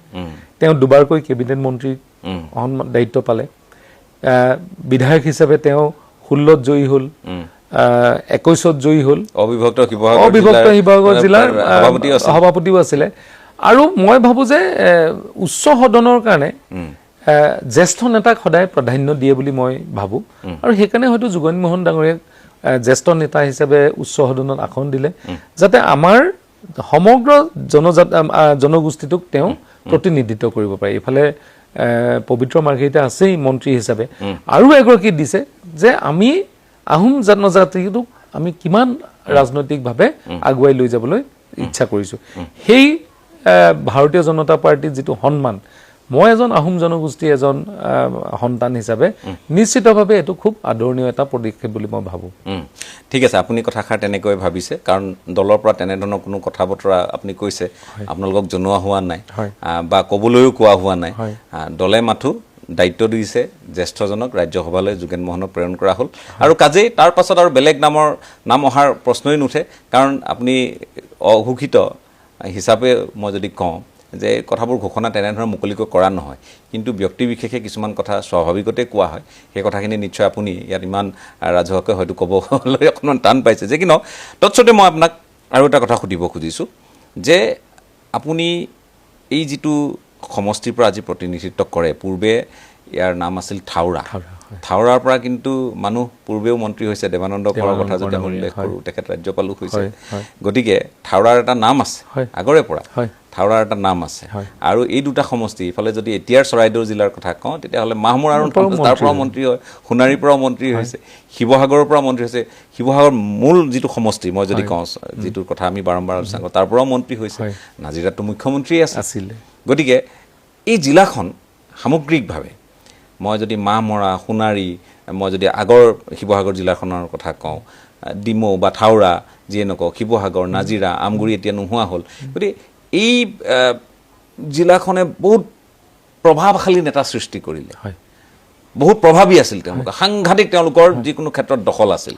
তেওঁ দুবাৰকৈ কেবিনেট মন্ত্ৰীৰ দায়িত্ব পালে বিধায়ক হিচাপে তেওঁ 16ত জয়ী হ'ল 21ত জয়ী হ'ল অবিভক্ত শিৱসাগৰ জিলাৰ সভাপতিও আছিলে আৰু মই ভাবোঁ যে উচ্চ সদনৰ কাৰণে জ্যেষ্ঠ নেতাক সদায় প্ৰাধান্য দিয়ে বুলি মই ভাবোঁ আৰু সেইকাৰণে হয়তো যোগেন মোহন ডাঙৰীয়াক জ্যেষ্ঠ নেতা হিচাপে উচ্চ সদনত আসন দিলে যাতে আমাৰ সমগ্ৰ জনগোষ্ঠীটোক তেওঁ প্ৰতিনিধিত্ব কৰিব পাৰে ইফালে পবিত্ৰ মাৰ্ঘেৰিটা আছেই মন্ত্ৰী হিচাপে আৰু এগৰাকী দিছে যে আমি আহোম জনজাতিটোক আমি কিমান ৰাজনৈতিকভাৱে আগুৱাই লৈ যাবলৈ ইচ্ছা কৰিছোঁ সেই ভাৰতীয় জনতা পাৰ্টিৰ যিটো সন্মান মই এজন আহোম জনগোষ্ঠীৰ এজন সন্তান হিচাপে নিশ্চিতভাৱে এইটো খুব আদৰণীয় এটা পদক্ষেপ বুলি মই ভাবোঁ ঠিক আছে আপুনি কথাষাৰ তেনেকৈ ভাবিছে কাৰণ দলৰ পৰা তেনেধৰণৰ কোনো কথা বতৰা আপুনি কৈছে আপোনালোকক জনোৱা হোৱা নাই বা ক'বলৈও কোৱা হোৱা নাই দলে মাথো দায়িত্ব দিছে জ্যেষ্ঠজনক ৰাজ্যসভালৈ যোগেন মোহনক প্ৰেৰণ কৰা হ'ল আৰু কাজেই তাৰ পাছত আৰু বেলেগ নাম অহাৰ প্ৰশ্নই নুঠে কাৰণ আপুনি অঘোষিত হিচাপে মই যদি কওঁ যে কথাবোৰ ঘোষণা তেনেধৰণৰ মুকলিকৈ কৰা নহয় কিন্তু ব্যক্তি বিশেষে কিছুমান কথা স্বাভাৱিকতে কোৱা হয় সেই কথাখিনি নিশ্চয় আপুনি ইয়াত ইমান ৰাজহুৱাকৈ হয়তো ক'বলৈ অকণমান টান পাইছে যে কি নহওক তৎসতে মই আপোনাক আৰু এটা কথা সুধিব খুজিছোঁ যে আপুনি এই যিটো সমষ্টিৰ পৰা আজি প্ৰতিনিধিত্ব কৰে পূৰ্বে ইয়াৰ নাম আছিল থাওৰাৰ পৰা কিন্তু মানুহ পূৰ্বেও মন্ত্ৰী হৈছে দেৱানন্দ কৰৰ কথা যদি আমি উল্লেখ কৰোঁ তেখেত ৰাজ্যপালো হৈছে গতিকে থাওৰাৰ এটা নাম আছে আগৰে পৰা থাওৰাৰ এটা নাম আছে আৰু এই দুটা সমষ্টি ইফালে যদি এতিয়াৰ চৰাইদেউ জিলাৰ কথা কওঁ তেতিয়াহ'লে মাহমৰাৰ তাৰ পৰা মন্ত্ৰী হয়, সোণাৰীৰ পৰা মন্ত্ৰী হৈছে, শিৱসাগৰৰ পৰা মন্ত্ৰী হৈছে, শিৱসাগৰ মূল যিটো সমষ্টি মই যদি কওঁ যিটোৰ কথা আমি বাৰম্বাৰ আলোচনা কৰোঁ তাৰ পৰাও মন্ত্ৰী হৈছে, নাজিৰাততো মুখ্যমন্ত্ৰী আছিল। গতিকে এই জিলাখন সামগ্ৰিকভাৱে মই যদি মাহমৰা, সোণাৰী, মই যদি আগৰ শিৱসাগৰ জিলাখনৰ কথা কওঁ, ডিমৌ বা থাওৰা যিয়ে নকওঁ, শিৱসাগৰ, নাজিৰা, আমগুৰি এতিয়া নোহোৱা হ'ল। গতিকে এই জিলাখনে বহুত প্ৰভাৱশালী নেতা সৃষ্টি কৰিলে, বহুত প্ৰভাৱী আছিল তেওঁলোক, সাংঘাতিক তেওঁলোকৰ যিকোনো ক্ষেত্ৰত দখল আছিল,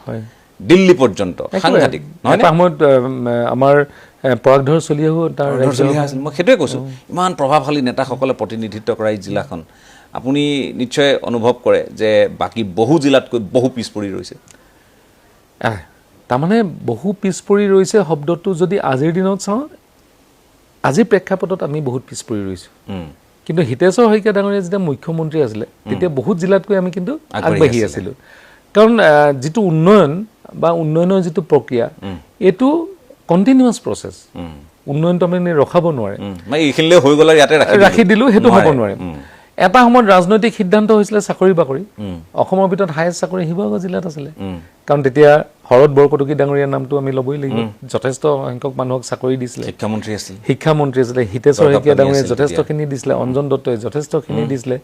দিল্লী পৰ্যন্ত সাংঘাতিক। নহয় সময়ত আমাৰ পৰাগধৰ চলিয়াও তাৰ আছিল। মই সেইটোৱে কৈছোঁ, ইমান প্ৰভাৱশালী নেতাসকলে প্ৰতিনিধিত্ব কৰা এই জিলাখন আপুনি নিশ্চয় অনুভৱ কৰে যে বাকী বহু জিলাতকৈ বহু পিছ পৰি ৰৈছে। তাৰমানে বহু পিছ পৰি ৰৈছে শব্দটো যদি আজিৰ দিনত চাওঁ, আজিৰ প্ৰেক্ষাপটত আমি বহুত পিছ পৰি ৰৈছোঁ। কিন্তু হিতেশ্বৰ শইকীয়া ডাঙৰীয়া যেতিয়া মুখ্যমন্ত্ৰী আছিলে তেতিয়া বহুত জিলাতকৈ আমি কিন্তু আগবাঢ়ি আছিলোঁ। কাৰণ যিটো উন্নয়ন বা উন্নয়নৰ যিটো প্ৰক্ৰিয়া এইটো কণ্টিনিউৱাছ প্ৰচেছ। উন্নয়নটো আমি ৰখাব নোৱাৰে, এইখিনিলৈ হৈ গ'লে ইয়াতে ৰাখি দিলোঁ, সেইটো হ'ব নোৱাৰে। এটা সময়ত ৰাজনৈতিক সিদ্ধান্ত হৈছিলে চাকৰি বাকৰি। অসমৰ ভিতৰত হায়েষ্ট চাকৰি শিৱসাগৰ জিলাত আছিলে, কাৰণ তেতিয়া শৰৎ বৰকটকী ডাঙৰীয়াৰ নামটো আমি ল'বই লাগিব। যথেষ্ট সংখ্যক মানুহক চাকৰি দিছিলে, শিক্ষামন্ত্ৰী আছিলে। হিতেশ্বৰ শইকীয়া ডাঙৰীয়াই যথেষ্টখিনি দিছিলে, অঞ্জন দত্তই যথেষ্টখিনি দিছিলে,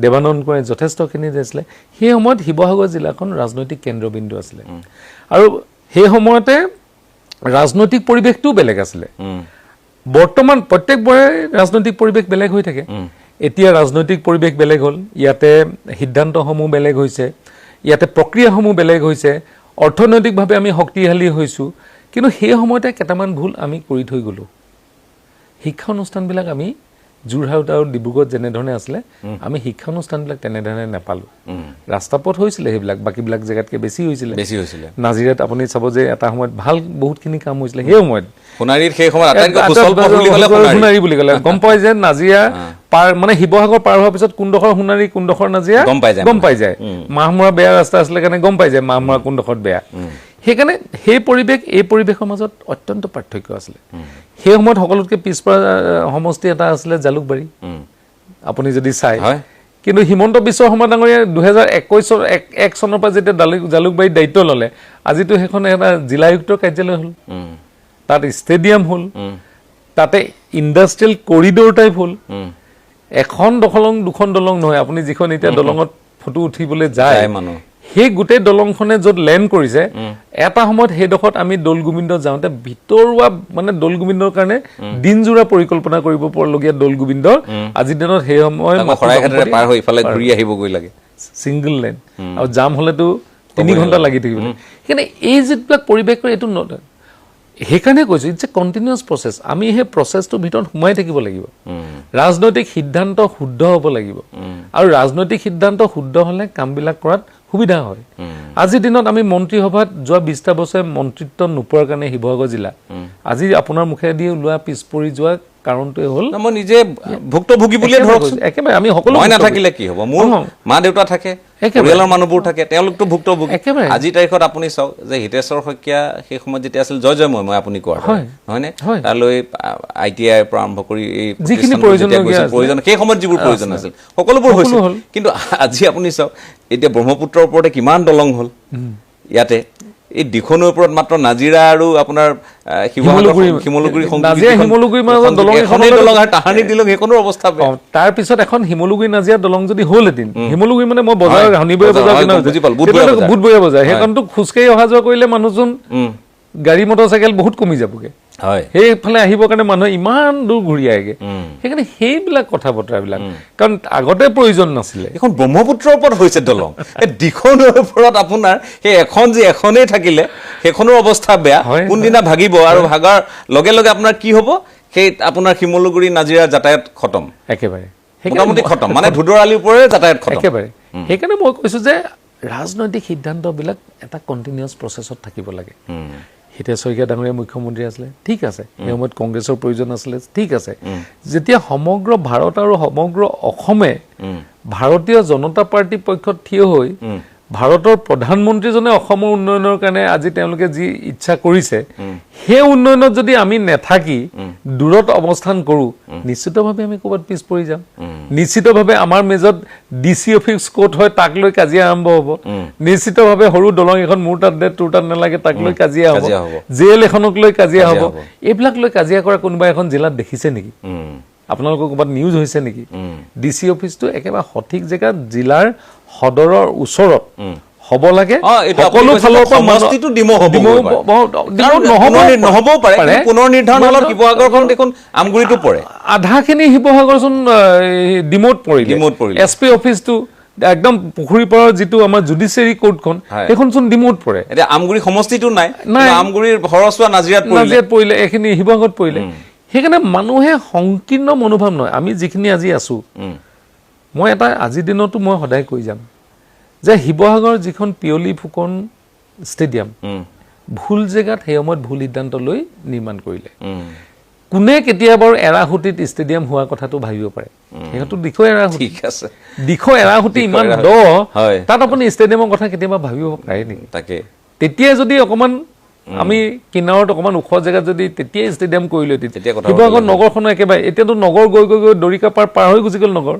দেৱানন্দ কোঁৱৰে যথেষ্টখিনি দিছিলে। সেই সময়ত শিৱসাগৰ জিলাখন ৰাজনৈতিক কেন্দ্ৰবিন্দু আছিলে আৰু সেই সময়তে ৰাজনৈতিক পৰিৱেশটোও বেলেগ আছিলে। বৰ্তমান প্ৰত্যেকবাৰে ৰাজনৈতিক পৰিৱেশ বেলেগ হৈ থাকে। এতিয়া ৰাজনৈতিক পৰিৱেশ বেলেগ হ'ল, ইয়াতে সিদ্ধান্তসমূহ বেলেগ হৈছে, ইয়াতে প্ৰক্ৰিয়াসমূহ বেলেগ হৈছে, অৰ্থনৈতিকভাৱে আমি শক্তিশালী হৈছোঁ। কিন্তু সেই সময়তে কেইটামান ভুল আমি কৰি থৈ গ'লোঁ। শিক্ষা অনুষ্ঠানবিলাক আমি যোৰহাট আৰু ডিব্ৰুগড়ত যেনেধৰণে আছিলে আমি শিক্ষানুষ্ঠানবিলাক তেনেধৰণে নাপালোঁ। ৰাস্তা পথ হৈছিলে সেইবিলাক বাকীবিলাক জেগাতকৈ বেছি হৈছিলে। নাজিৰাত আপুনি চাব যে এটা সময়ত ভাল বহুতখিনি কাম হৈছিলে। সেই সময়ত সোণাৰী বুলি ক'লে গম পাই যে নাজিৰা পাৰ মানে শিৱসাগৰ পাৰ হোৱাৰ পিছত কোনডোখৰ সোণাৰী কোনডোখৰ নাজিৰা গম পাই যায়। মাহমৰা বেয়া ৰাস্তা আছিলে কাৰণে গম পাই যায় মাহমৰা কোনডোখৰত বেয়া। সেইকাৰণে সেই পৰিৱেশ এই পৰিৱেশৰ মাজত অত্যন্ত পাৰ্থক্য আছিলে। সেই সময়ত সকলোতকৈ পিছপৰা সমষ্টি এটা আছিলে জালুকবাৰী, আপুনি যদি চাই। কিন্তু হিমন্ত বিশ্ব শৰ্মা ডাঙৰীয়াই 2021 চনৰ পৰা যেতিয়া জালুকবাৰীত দায়িত্ব ল'লে, আজিতো সেইখন এটা জিলা আয়ুক্তৰ কাৰ্যালয় হ'ল, তাত ষ্টেডিয়াম হ'ল, তাতে ইণ্ডাষ্ট্ৰিয়েল কৰিডৰ টাইপ হ'ল। এখন দলং দুখন দলং নহয়, আপুনি যিখন এতিয়া দলঙত ফটো উঠিবলৈ যায় মানুহ, সেই গোটেই দলংখনে য'ত লেণ্ড কৰিছে, এটা সময়ত সেইডোখৰত আমি দৌল গোবিন্দ যাওঁতে ভিতৰুৱা মানে দৌল গোবিন্দৰ কাৰণে দিনজোৰা পৰিকল্পনা কৰিব পৰালগীয়া দৌল গোবিন্দ আজিৰ দিনত সেই সময় ছিংগল লেন আৰু জাম হ'লেতো 3 ঘণ্টা লাগি থাকিব। সেইকাৰণে এই যিবিলাক পৰিৱেশ এইটো সেইকাৰণে কৈছোঁ ইটছ এ কণ্টিনিউৱাছ প্ৰচেছ। আমি সেই প্ৰচেছটোৰ ভিতৰত সোমাই থাকিব লাগিব। ৰাজনৈতিক সিদ্ধান্ত শুদ্ধ হ'ব লাগিব আৰু ৰাজনৈতিক সিদ্ধান্ত শুদ্ধ হ'লে কামবিলাক কৰাত সুবিধা হয়। আজিৰ দিনত আমি মন্ত্ৰীসভাত যোৱা 20টা বছৰে মন্ত্ৰিত্ব নোপোৱাৰ কাৰণে শিৱসাগৰ জিলা আজি আপোনাৰ মুখেদি ওলোৱা পিছ পৰি যোৱা কাৰণটোৱে হ'ল মই নিজে ভুক্তভোগী বুলিয়ে ধৰক। একেবাৰে আমি সকলো মই নাথাকিলে কি হ'ব, মোৰ মা দেউতা থাকে, পৰিয়ালৰ মানুহবোৰ থাকে, তেওঁলোকতো ভুক্তভোগী। আজিৰ তাৰিখত আপুনি চাওক যে হিতেশ্বৰ শইকীয়া সেই সময়ত যেতিয়া আছিল জয়ময় মই আপুনি কোৱাৰ হয়নে, তালৈ ITI পৰা আৰম্ভ কৰি যিখিনি প্ৰয়োজন সেই সময়ত যিবোৰ প্ৰয়োজন আছিল সকলোবোৰ হৈছিল। কিন্তু আজি আপুনি চাওক এতিয়া ব্ৰহ্মপুত্ৰৰ ওপৰতে কিমান দলং হ'ল। ইয়াতে এই দিখনৰ ওপৰত মাত্ৰ নাজিৰা আৰু আপোনাৰ তাৰ পিছত এখন শিমলুগুৰি নাজিৰা দলং যদি হ'লহেঁতেন, শিমলুগুৰি মানে মই বজাৰ বুধবৰীয়া বজাৰ, সেইখনতো খোজকাঢ়ি অহা যোৱা কৰিলে মানুহজন গাড়ী মটৰ চাইকেল বহুত কমি যাবগে। সেইফালে আহিবৰ কাৰণে মানুহে ইমান দূৰ ঘূৰি আহেগে। সেইকাৰণে সেইবিলাক কথা বতৰাবিলাক কাৰণ আগতে প্ৰয়োজন নাছিলে। এখন ব্ৰহ্মপুত্ৰৰ ওপৰত হৈছে দলং, এই দিখনৰ ওপৰত আপোনাৰ সেই এখন যি এখনেই থাকিলে সেইখনৰ অৱস্থা বেয়া, কোনদিনা ভাগিব আৰু ভাগাৰ লগে লগে আপোনাৰ কি হ'ব, সেই আপোনাৰ শিমলুগুৰি নাজিৰা যাতায়াত খতম, একেবাৰে মোটামুটি খতম, মানে ধুদৰালিৰ ওপৰে যাতায়াত খতম একেবাৰে। সেইকাৰণে মই কৈছোঁ যে ৰাজনৈতিক সিদ্ধান্তবিলাক এটা কণ্টিনিউৱাছ প্ৰচেছত থাকিব লাগে। হিতেশ্বৰ শইকীয়া ডাঙৰীয়া মুখ্যমন্ত্ৰী আছিলে, ঠিক আছে, সেই সময়ত কংগ্ৰেছৰ প্ৰয়োজন আছিলে, ঠিক আছে। যেতিয়া সমগ্ৰ ভাৰত আৰু সমগ্ৰ অসমে ভাৰতীয় জনতা পাৰ্টীৰ পক্ষত থিয় হৈ ভাৰতৰ প্ৰধানমন্ত্ৰীজনে অসমৰ উন্নয়নৰ কাৰণে আজি তেওঁলোকে যি ইচ্ছা কৰিছে সেই উন্নয়নত যদি আমি নেথাকি দূৰত অৱস্থান কৰোঁ নিশ্চিতভাৱে আমি ক'ৰবাত পিছ পৰি যাম নিশ্চিতভাৱে আমাৰ মেজত ডিচি অফিচ ক'ত হয় তাক লৈ কাজিয়া আৰম্ভ হ'ব নিশ্চিতভাৱে সৰু দলং এখন মোৰ তাত দে তোৰ তাত নালাগে তাক লৈ কাজিয়া হ'ব জেল এখনক লৈ কাজিয়া হ'ব এইবিলাক লৈ কাজিয়া কৰা কোনোবা এখন জিলাত দেখিছে নেকি আপোনালোকৰ ক'ৰবাত নিউজ হৈছে নেকি ডিচি অফিচটো একেবাৰে সঠিক জেগাত জিলাৰ সদৰৰ ওচৰত হ'ব লাগে সকলো ফালৰ পৰা সমষ্টিটো নহ'বও পাৰে পুনৰ নিৰ্ধাৰণ হ'লত শিৱসাগৰখন দেখোন আমগুৰিটো পৰে আধাখিনি শিৱসাগৰচোন ডিমৌত পৰিলে SP অফিচটো একদম পুখুৰী পাৰৰ যিটো আমাৰ জুডিচিয়াৰী কোৰ্টখন সেইখনচোন ডিমৌত পৰে এতিয়া আমগুৰি সমষ্টিটো নাই আমগুৰিৰ হৰচুৱা নাজিৰাত পৰিলে এইখিনি শিৱসাগৰত পৰিলে সেইকাৰণে মানুহে সংকীৰ্ণ মনোভাৱ নহয় আমি যিখিনি আজি আছো মই এটা আজিৰ দিনতো মই সদায় কৈ যাম যে শিৱসাগৰ যিখন পিয়লি ফুকন ষ্টেডিয়াম ভুল জেগাত সেই সময়ত ভুল সিদ্ধান্ত লৈ নিৰ্মাণ কৰিলে কোনে কেতিয়াবা এৰাহুতিত ষ্টেডিয়াম হোৱা কথাটো ভাবিব পাৰে সেইটো দিশ এৰাহুতি ইমান দ তাত আপুনি ষ্টেডিয়ামৰ কথা কেতিয়াবা ভাবিব পাৰে নেকি তাকে তেতিয়া যদি অকমান আমি কিনাৰত অকমান ওখ জেগাত যদি তেতিয়াই ষ্টেডিয়াম কৰিলে তেতিয়া শিৱসাগৰ নগৰখনো একেবাৰে এতিয়াতো নগৰ গৈ গৈ গৈ দৰিকা পাৰ হৈ গুচি গ'ল নগৰ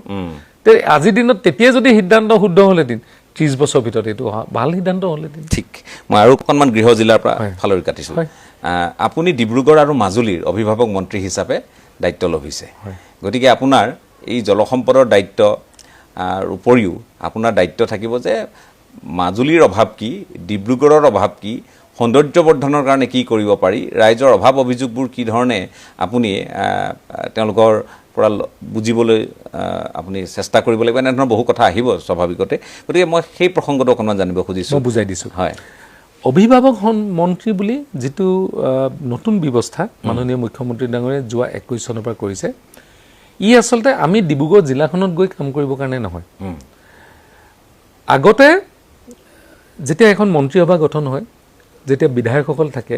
আজিৰ দিনত তেতিয়াই যদি সিদ্ধান্ত শুদ্ধ হ'লেদিন 30 বছৰ ভিতৰত এইটো ভাল সিদ্ধান্ত হ'লেদিন ঠিক মই আৰু অকণমান গৃহ জিলাৰ পৰা ফালৰি কাটিছোঁ আপুনি ডিব্ৰুগড় আৰু মাজুলীৰ অভিভাৱক মন্ত্ৰী হিচাপে দায়িত্ব লভিছে গতিকে আপোনাৰ এই জলসম্পদৰ দায়িত্ব উপৰিও আপোনাৰ দায়িত্ব থাকিব যে মাজুলীৰ অভাৱ কি ডিব্ৰুগড়ৰ অভাৱ কি সৌন্দৰ্যবৰ্ধনৰ কাৰণে কি কৰিব পাৰি ৰাইজৰ অভাৱ অভিযোগবোৰ কি ধৰণে আপুনি তেওঁলোকৰ পৰা বুজিবলৈ আপুনি চেষ্টা কৰিব লাগিব এনেধৰণৰ বহু কথা আহিব স্বাভাৱিকতে গতিকে মই সেই প্ৰসংগটো অকণমান জানিব খুজিছোঁ বুজাই দিছোঁ হয় অভিভাৱক মন্ত্ৰী বুলি যিটো নতুন ব্যৱস্থা মাননীয় মুখ্যমন্ত্ৰী ডাঙৰীয়াই যোৱা 21 চনৰ পৰা কৰিছে ই আচলতে আমি ডিব্ৰুগড় জিলাখনত গৈ কাম কৰিবৰ কাৰণে নহয় আগতে যেতিয়া এখন মন্ত্ৰীসভা গঠন হয় যেতিয়া বিধায়কসকল থাকে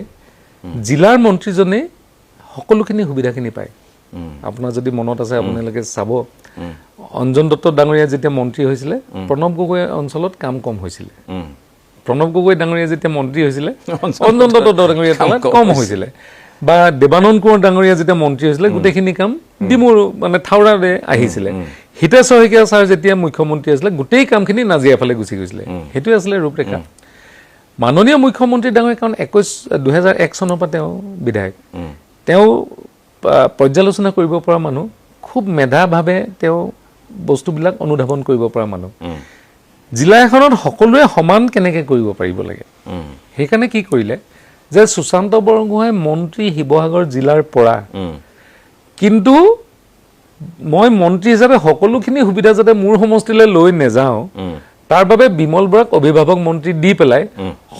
জিলাৰ মন্ত্ৰীজনে সকলোখিনি সুবিধাখিনি পায় আপোনাৰ যদি মনত আছে আপোনালোকে চাব অঞ্জন দত্ত ডাঙৰীয়া যেতিয়া মন্ত্ৰী হৈছিলে প্ৰণৱ গগৈ অঞ্চলত কাম কম হৈছিলে প্ৰণৱ গগৈ ডাঙৰীয়া যেতিয়া মন্ত্ৰী হৈছিলে অঞ্জন দত্ত ডাঙৰীয়া কম হৈছিলে বা দেৱানন্দ কোঁৱৰ ডাঙৰীয়া যেতিয়া মন্ত্ৰী হৈছিলে গোটেইখিনি কাম ডিমৌৰ মানে থাউৰাৰে আহিছিলে হিতেশ শইকীয়া ছাৰ যেতিয়া মুখ্যমন্ত্ৰী আছিলে গোটেই কামখিনি নাজিৰা ফালে গুচি গৈছিলে সেইটোৱে আছিলে ৰূপৰেখা মাননীয় মুখ্যমন্ত্ৰী ডাঙৰীয়া কাৰণ 2001 চনৰ পৰা তেওঁ বিধায়ক তেওঁ পৰ্যালোচনা কৰিব পৰা মানুহ খুব মেধাভাৱে তেওঁ বস্তুবিলাক অনুধাৱন কৰিব পৰা মানুহ জিলা এখনত সকলোৱে সমান কেনেকৈ কৰিব পাৰিব লাগে সেইকাৰণে কি কৰিলে যে সুশান্ত বৰগোহাঁই মন্ত্ৰী শিৱসাগৰ জিলাৰ পৰা কিন্তু মই মন্ত্ৰী হিচাপে সকলোখিনি সুবিধা যাতে মোৰ সমষ্টিলৈ লৈ নেযাওঁ তাৰ বাবে বিমল বৰাক অভিভাৱক মন্ত্ৰী দি পেলাই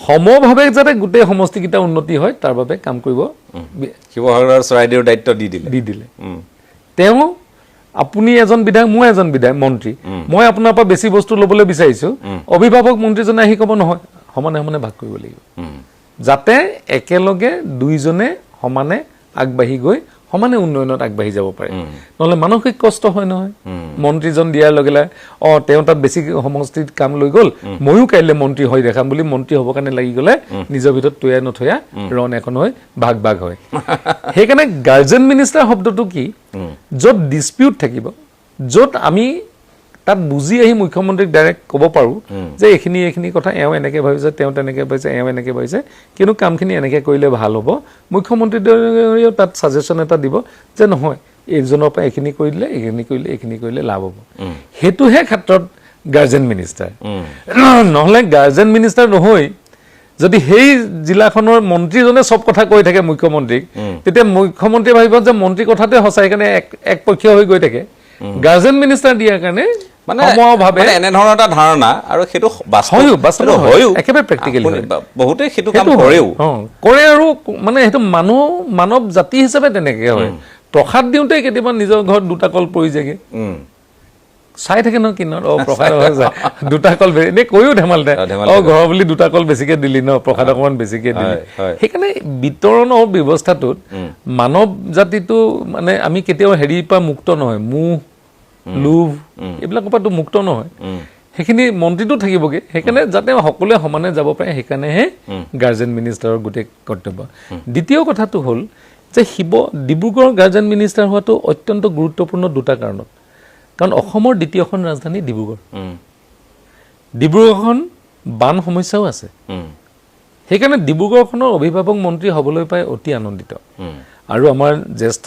সমভাৱে যাতে গোটেই সমষ্টিকেইটা উন্নতি হয় তাৰ বাবে কাম কৰিব শিৱসাগৰৰ চৰাইদেউৰ দায়িত্ব দি দিলে তেওঁ আপুনি এজন বিধায়ক মই এজন বিধায়ক মন্ত্ৰী মই আপোনাৰ পৰা বেছি বস্তু ল'বলৈ বিচাৰিছোঁ অভিভাৱক মন্ত্ৰীজনে আহি ক'ব নহয় সমানে সমানে ভাগ কৰিব লাগিব যাতে একেলগে দুইজনে সমানে আগবাঢ়ি গৈ সমানে উন্নয়নত আগবাঢ়ি যাব পাৰে নহ'লে মানসিক কষ্ট হয় নহয় মন্ত্ৰীজন দিয়াৰ লগে লগে তেওঁ তাত বেছি সমষ্টিত কাম লৈ গ'ল ময়ো কাইলৈ মন্ত্ৰী হৈ দেখাম বুলি মন্ত্ৰী হ'বৰ কাৰণে লাগি গ'লে নিজৰ ভিতৰত তৈয়াৰ নথৈয়া ৰণ এখন হৈ ভাগ হয় সেইকাৰণে গাৰ্জেন মিনিষ্টাৰ শব্দটো কি য'ত ডিছপিউট থাকিব য'ত আমি তাত বুজি আহি মুখ্যমন্ত্ৰীক ডাইৰেক্ট ক'ব পাৰোঁ যে এইখিনি কথা এওঁ এনেকৈ ভাবিছে তেওঁ তেনেকৈ ভাবিছে এওঁ এনেকৈ ভাবিছে কিন্তু কামখিনি এনেকৈ কৰিলে ভাল হ'ব মুখ্যমন্ত্ৰীও তাত ছাজেশ্যন এটা দিব যে নহয় এইজনৰ পৰা এইখিনি কৰি দিলে এইখিনি কৰিলে লাভ হ'ব সেইটোহে ক্ষেত্ৰত গাৰ্জেন মিনিষ্টাৰ নহ'লে গাৰ্জেন মিনিষ্টাৰ নহয় যদি সেই জিলাখনৰ মন্ত্ৰীজনে চব কথা কৈ থাকে মুখ্যমন্ত্ৰীক তেতিয়া মুখ্যমন্ত্ৰীয়ে ভাবিব যে মন্ত্ৰী কথাতে সঁচাই কাৰণে একপক্ষীয় হৈ গৈ থাকে গাৰ্জেন মিনিষ্টাৰ দিয়াৰ কাৰণে সমভাৱে এনেধৰণৰ এটা ধাৰণা আৰু সেইটো হয়ও একেবাৰে প্ৰেক্টিকেলি বহুতে সেইটো কাম কৰে আৰু মানে সেইটো মানৱ জাতি হিচাপে তেনেকৈ হয় প্ৰসাদ দিওঁতে কেতিয়াবা নিজৰ ঘৰত দুটা কল পৰি যায়গৈ চাই থাকে ন কিনাৰত প্ৰসাদ হৈ যায় দুটা কল এনেই কৈও ধেমালিতে ঘৰৰ বুলি দুটা কল বেছিকে দিলি ন প্ৰসাদ অকণমান বেছিকে দিলি সেইকাৰণে বিতৰণৰ ব্যৱস্থাটোত মানৱ জাতিটো মানে আমি কেতিয়াও হেৰিৰ পৰা মুক্ত নহয় মোহ লোভ এইবিলাকৰ পৰাতো মুক্ত নহয় সেইখিনি মন্ত্ৰীটো থাকিবগে সেইকাৰণে যাতে সকলোৱে সমানে যাব পাৰে সেইকাৰণেহে গাৰ্জেন মিনিষ্টাৰৰ গোটেই কৰ্তব্য দ্বিতীয় কথাটো হ'ল যে ডিব্ৰুগড় গাৰ্জেন মিনিষ্টাৰ হোৱাটো অত্যন্ত গুৰুত্বপূৰ্ণ দুটা কাৰণত কাৰণ অসমৰ দ্বিতীয়খন ৰাজধানী ডিব্ৰুগড়খন বান সমস্যাও আছে সেইকাৰণে ডিব্ৰুগড়খনৰ অভিভাৱক মন্ত্ৰী হ'বলৈ পাই অতি আনন্দিত আৰু আমাৰ জ্যেষ্ঠ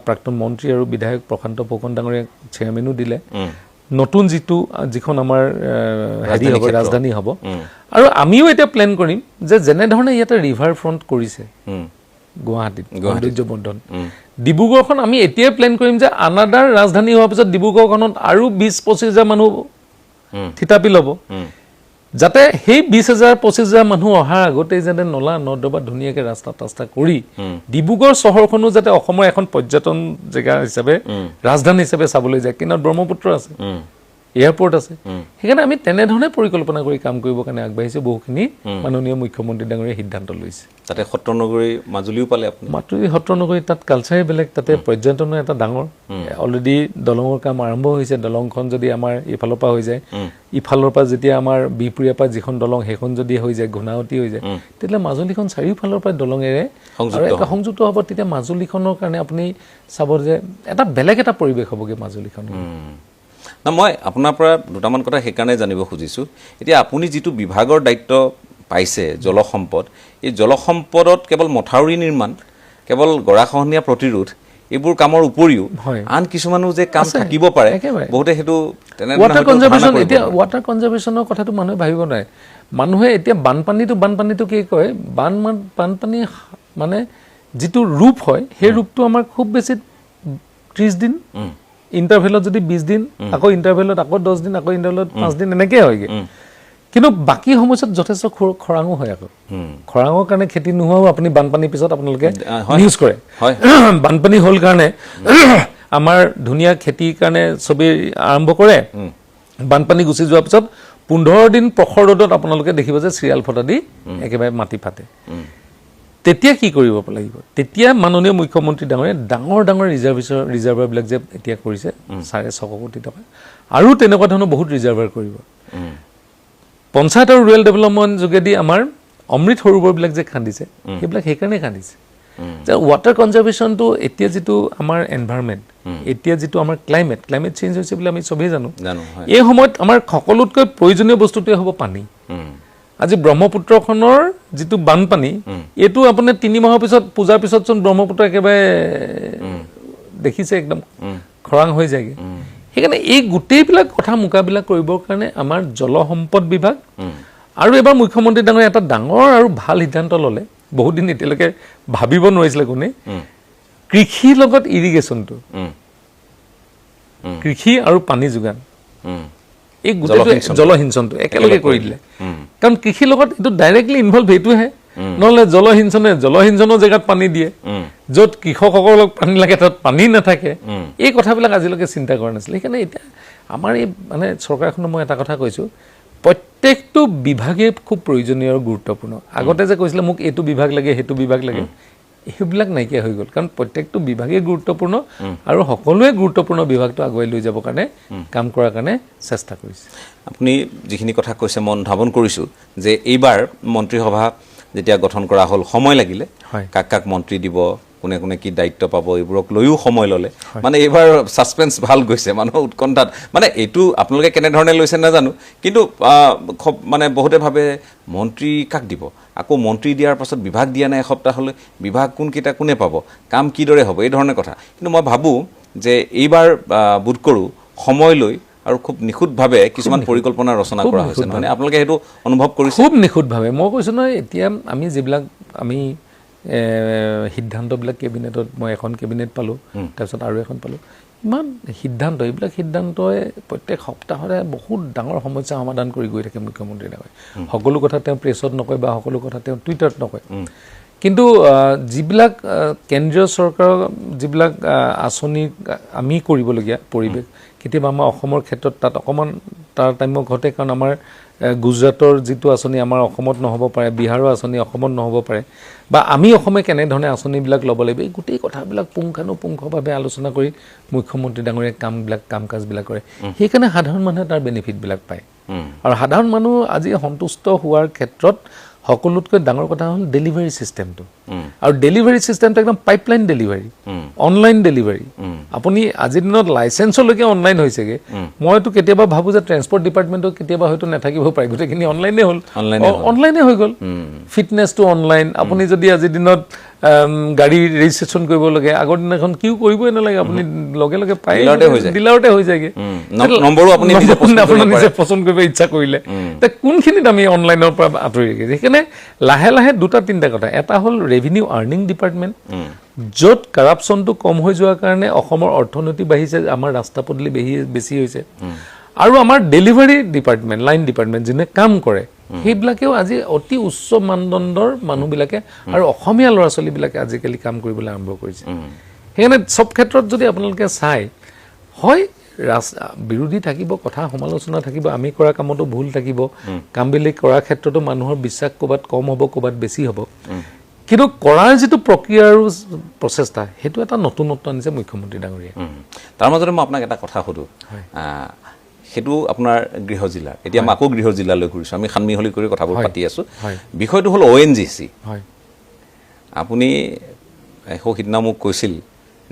প্ৰাক্তন মন্ত্ৰী আৰু বিধায়ক প্ৰশান্ত ফুকন ডাঙৰীয়াক চেয়াৰমেনো দিলে নতুন যিখন আমাৰ হেৰি হ'ব ৰাজধানী হ'ব আৰু আমিও এতিয়া প্লেন কৰিম যে যেনেধৰণে ইয়াতে ৰিভাৰ ফ্ৰণ্ট কৰিছে গুৱাহাটীত সৌন্দৰ্য বৰ্ধন ডিব্ৰুগড়খন আমি এতিয়াই প্লেন কৰিম যে আনাদাৰ ৰাজধানী হোৱাৰ পিছত ডিব্ৰুগড়খনত আৰু 20-25 হাজাৰ মানুহ থিতাপি ল'ব যাতে সেই 20,000-25,000 মানুহ অহাৰ আগতেই যাতে নলা নৰ্দমা ধুনীয়াকৈ ৰাস্তা কৰি ডিব্ৰুগড় চহৰখনো যাতে অসমৰ এখন পৰ্যটন জেগা হিচাপে ৰাজধানী হিচাপে চাবলৈ যায় কিনাৰত ব্ৰহ্মপুত্ৰ আছে এয়াৰপৰ্ট আছে সেইকাৰণে আমি তেনেধৰণে পৰিকল্পনা কৰি কাম কৰিবৰ কাৰণে আগবাঢ়িছোঁ বহুখিনি মাননীয় মুখ্যমন্ত্ৰী ডাঙৰীয়ে সিদ্ধান্ত লৈছে তাতে সত্ৰনগৰী মাজুলীও পালে আপুনি মাজুলী সত্ৰনগৰী তাত কালচাৰে বেলেগ তাতে পৰ্যটনৰ এটা ডাঙৰ অলৰেডি দলঙৰ কাম আৰম্ভ হৈছে দলংখন যদি আমাৰ এইফালৰ পৰা হৈ যায় ইফালৰ পৰা যেতিয়া আমাৰ বিহপুৰীয়াৰ পৰা যিখন দলং সেইখন যদি হৈ যায় ঘূনাৱতী হৈ যায় তেতিয়াহ'লে মাজুলীখন চাৰিওফালৰ পৰা দলঙেৰে আৰু এটা সংযুক্ত হ'ব তেতিয়া মাজুলীখনৰ কাৰণে আপুনি চাব যে এটা বেলেগ এটা পৰিৱেশ হ'বগৈ মাজুলীখন না মই আপোনাৰ পৰা দুটামান কথা সেইকাৰণে জানিব খুজিছোঁ এতিয়া আপুনি যিটো বিভাগৰ দায়িত্ব পাইছে জলসম্পদ এই জলসম্পদত কেৱল মথাউৰি নিৰ্মাণ কেৱল গৰাখহনীয়া প্ৰতিৰোধ এইবোৰ কামৰ উপৰিও আন কিছুমানো যে কাম থাকিব পাৰে বহুতে সেইটো ৱাটাৰ কনজাৰ্ভেশ্যনৰ কথাটো মানুহে ভাবিব নোৱাৰে মানুহে এতিয়া বানপানীটো কি কয় বানপানী মানে যিটো ৰূপ হয় সেই ৰূপটো আমাৰ খুব বেছি 30 দিন ইণ্টাৰভেলত যদি 20 দিন আকৌ ইণ্টাৰভেলত আকৌ 10 দিন আকৌ ইণ্টাৰভেলত 5 দিন এনেকৈ হয়গৈ কিন্তু বাকী সময়ত যথেষ্ট খৰাঙো হয় আকৌ খৰাঙৰ কাৰণে খেতি নোহোৱাও আপুনি বানপানীৰ পিছত আপোনালোকে নিউজ কৰে বানপানী হ'ল কাৰণে আমাৰ ধুনীয়া খেতিৰ কাৰণে চবেই আৰম্ভ কৰে বানপানী গুচি যোৱাৰ পিছত 15 দিন প্ৰখৰ ৰ'দত আপোনালোকে দেখিব যে চিৰিয়াল ফটা দি একেবাৰে মাটি ফাটে তেতিয়া কি কৰিব লাগিব তেতিয়া মাননীয় মুখ্যমন্ত্ৰী ডাঙৰীয়া ডাঙৰ ৰিজাৰ্ভাৰবিলাক যে এতিয়া কৰিছে 6.5 কোটি টকা আৰু তেনেকুৱা ধৰণৰ বহুত ৰিজাৰ্ভাৰ কৰিব পঞ্চায়ত আৰু ৰুৰেল ডেভেলপমেণ্ট যোগেদি আমাৰ অমৃত সৰোবৰবিলাক যে খান্দিছে সেইবিলাক সেইকাৰণে খান্দিছে যে ৱাটাৰ কনজাৰ্ভেশ্যনটো এতিয়া যিটো আমাৰ এনভাইৰনমেণ্ট এতিয়া যিটো আমাৰ ক্লাইমেট চেঞ্জ হৈছে বুলি আমি চবেই জানো এই সময়ত আমাৰ সকলোতকৈ প্ৰয়োজনীয় বস্তুটোৱে হ'ব পানী আজি ব্ৰহ্মপুত্ৰখনৰ যিটো বানপানী এইটো আপুনি 3 মাহৰ পিছত পূজাৰ পিছত চোন ব্ৰহ্মপুত্ৰ একেবাৰে দেখিছে একদম খৰাং হৈ যায়গে সেইকাৰণে এই গোটেইবিলাক কথা মোকাবিলা কৰিবৰ কাৰণে আমাৰ জলসম্পদ বিভাগ আৰু এবাৰ মুখ্যমন্ত্ৰী ডাঙৰীয়া এটা ডাঙৰ আৰু ভাল সিদ্ধান্ত ল'লে বহুত দিন এতিয়ালৈকে ভাবিব নোৱাৰিছিলে কোনে কৃষিৰ লগত ইৰিগেশ্যনটো কৃষি আৰু পানী যোগান এই গোটেই জলসিঞ্চনটো একেলগে কৰি দিলে কাৰণ কৃষিৰ লগত এইটো ডাইৰেক্টলি ইনভলভ এইটোহে নহ'লে জলসিঞ্চনৰ জেগাত পানী দিয়ে য'ত কৃষকসকলক পানী লাগে তাত পানী নাথাকে এই কথাবিলাক আজিলৈকে চিন্তা কৰা নাছিলে সেইকাৰণে এতিয়া আমাৰ এই মানে চৰকাৰখনৰ মই এটা কথা কৈছোঁ প্ৰত্যেকটো বিভাগেই খুব প্ৰয়োজনীয় আৰু গুৰুত্বপূৰ্ণ আগতে যে কৈছিলে মোক এইটো বিভাগ লাগে সেইটো বিভাগ লাগে সেইবিলাক নাইকিয়া হৈ গ'ল কাৰণ প্ৰত্যেকটো বিভাগেই গুৰুত্বপূৰ্ণ আৰু সকলোৱে গুৰুত্বপূৰ্ণ বিভাগটো আগুৱাই লৈ যাবৰ কাৰণে কাম কৰাৰ কাৰণে চেষ্টা কৰিছে আপুনি যিখিনি কথা কৈছে মই ধাৱন কৰিছোঁ যে এইবাৰ মন্ত্ৰীসভা যেতিয়া গঠন কৰা হ'ল সময় লাগিলে কাক মন্ত্ৰী দিব কোনে কি দায়িত্ব পাব এইবোৰক লৈও সময় ল'লে মানে এইবাৰ ছাছপেন্স ভাল গৈছে মানুহৰ উৎকণ্ঠাত মানে এইটো আপোনালোকে কেনেধৰণে লৈছে নাজানো কিন্তু মানে বহুতে ভাবে মন্ত্ৰী কাক দিব আকৌ মন্ত্ৰী দিয়াৰ পাছত বিভাগ দিয়া নাই এসপ্তাহ হ'লে বিভাগ কোনকেইটা কোনে পাব কাম কিদৰে হ'ব এই ধৰণৰ কথা কিন্তু মই ভাবোঁ যে এইবাৰ বোধ কৰোঁ সময় লৈ আৰু খুব নিখুঁতভাৱে কিছুমান পৰিকল্পনা ৰচনা কৰা হৈছে মানে আপোনালোকে সেইটো অনুভৱ কৰিছে খুব নিখুঁতভাৱে মই কৈছোঁ নহয় এতিয়া আমি যিবিলাক আমি সিদ্ধান্তবিলাক কেবিনেটত মই এখন কেবিনেট পালোঁ তাৰপিছত আৰু এখন পালোঁ ইমান সিদ্ধান্ত এইবিলাক সিদ্ধান্তই প্ৰত্যেক সপ্তাহতে বহুত ডাঙৰ সমস্যা সমাধান কৰি গৈ থাকে মুখ্যমন্ত্ৰী ডাঙৰীয়াই সকলো কথা তেওঁ প্ৰেছত নকয় বা সকলো কথা তেওঁ টুইটাৰত নকয় কিন্তু যিবিলাক কেন্দ্ৰীয় চৰকাৰৰ যিবিলাক আঁচনি আমি কৰিবলগীয়া পৰিৱেশ কেতিয়াবা আমাৰ অসমৰ ক্ষেত্ৰত তাত অকণমান তাৰ টাইমত ঘটে কাৰণ আমাৰ গুজৰাটৰ যিটো আঁচনি আমাৰ অসমত নহ'ব পাৰে, বিহাৰৰ আঁচনি অসমত নহ'ব পাৰে, বা আমি অসমে কেনেধৰণে আঁচনিবিলাক ল'ব লাগিব, এই গোটেই কথাবিলাক পুংখানুপুংখভাৱে আলোচনা কৰি মুখ্যমন্ত্ৰী ডাঙৰীয়ে কাম কাজবিলাক কৰে। সেইকাৰণে সাধাৰণ মানুহে তাৰ বেনিফিটবিলাক পায়। আৰু সাধাৰণ মানুহ আজি সন্তুষ্ট হোৱাৰ ক্ষেত্ৰত সকলোতকৈ ডাঙৰ কথা হ'ল ডেলিভাৰী ছিষ্টেমটো। আৰু ডেলিভাৰী ছিষ্টেমটো একদম পাইপলাইন ডেলিভাৰী, অনলাইন ডেলিভাৰী। আপুনি আজিৰ দিনত লাইচেঞ্চলৈকে অনলাইন হৈছেগৈ। মইতো কেতিয়াবা ভাবোঁ যে ট্ৰেন্সপৰ্ট ডিপাৰ্টমেণ্টটো কেতিয়াবা হয়তো নাথাকিব পাৰে, গোটেইখিনি অনলাইনে হ'ল, অনলাইনে হৈ গ'ল। ফিটনেছটো অনলাইন। আপুনি যদি আজিৰ দিনত গাড়ী ৰেজিষ্ট্ৰেশ্যন কৰিব লাগে, আগৰ দিনাখন কিউ কৰিবই নালাগে, আপুনি লগে লগে পাই ডিলাৰতে হৈ যায়গৈ, আপোনাৰ নিজে পচন্দ কৰিব ইচ্ছা কৰিলে। কোনখিনিত আমি অনলাইনৰ পৰা আঁতৰি ৰাখিছোঁ? সেইকাৰণে লাহে লাহে দুটা তিনিটা কথা। এটা হ'ল ৰেভিনিউ আৰ্নিং ডিপাৰ্টমেণ্ট, য'ত কাৰাপশ্যনটো কম হৈ যোৱাৰ কাৰণে অসমৰ অৰ্থনীতি বাঢ়িছে, আমাৰ ৰাস্তা পদূলি বেছি হৈছে। আৰু আমাৰ ডেলিভাৰী ডিপাৰ্টমেণ্ট, লাইন ডিপাৰ্টমেণ্ট যোনে কাম কৰে, সেইবিলাকেও আজি অতি উচ্চ মানদণ্ডৰ মানুহবিলাকে আৰু অসমীয়া ল'ৰা ছোৱালীবিলাকে আজিকালি কাম কৰিবলৈ আৰম্ভ কৰিছে। সেইকাৰণে চব ক্ষেত্ৰত যদি আপোনালোকে চাই, হয় বিৰোধী থাকিব, কথা সমালোচনা থাকিব, আমি কৰা কামতো ভুল থাকিব, কামবিলাক কৰাৰ ক্ষেত্ৰতো মানুহৰ বিশ্বাস ক'ৰবাত কম হ'ব, ক'ৰবাত বেছি হ'ব, কিন্তু কৰাৰ যিটো প্ৰক্ৰিয়া আৰু প্ৰচেষ্টা, সেইটো এটা নতুনত্ব আনিছে মুখ্যমন্ত্ৰী ডাঙৰীয়াই। তাৰ মাজতে মই আপোনাক এটা কথা সুধোঁ, সেইটো আপোনাৰ গৃহ জিলাৰ, এতিয়া মই আকৌ গৃহ জিলালৈ ঘূৰিছোঁ, আমি সানমিহলি কৰি কথাবোৰ পাতি আছোঁ। বিষয়টো হ'ল ONGC। আপুনি সিদিনা মোক কৈছিল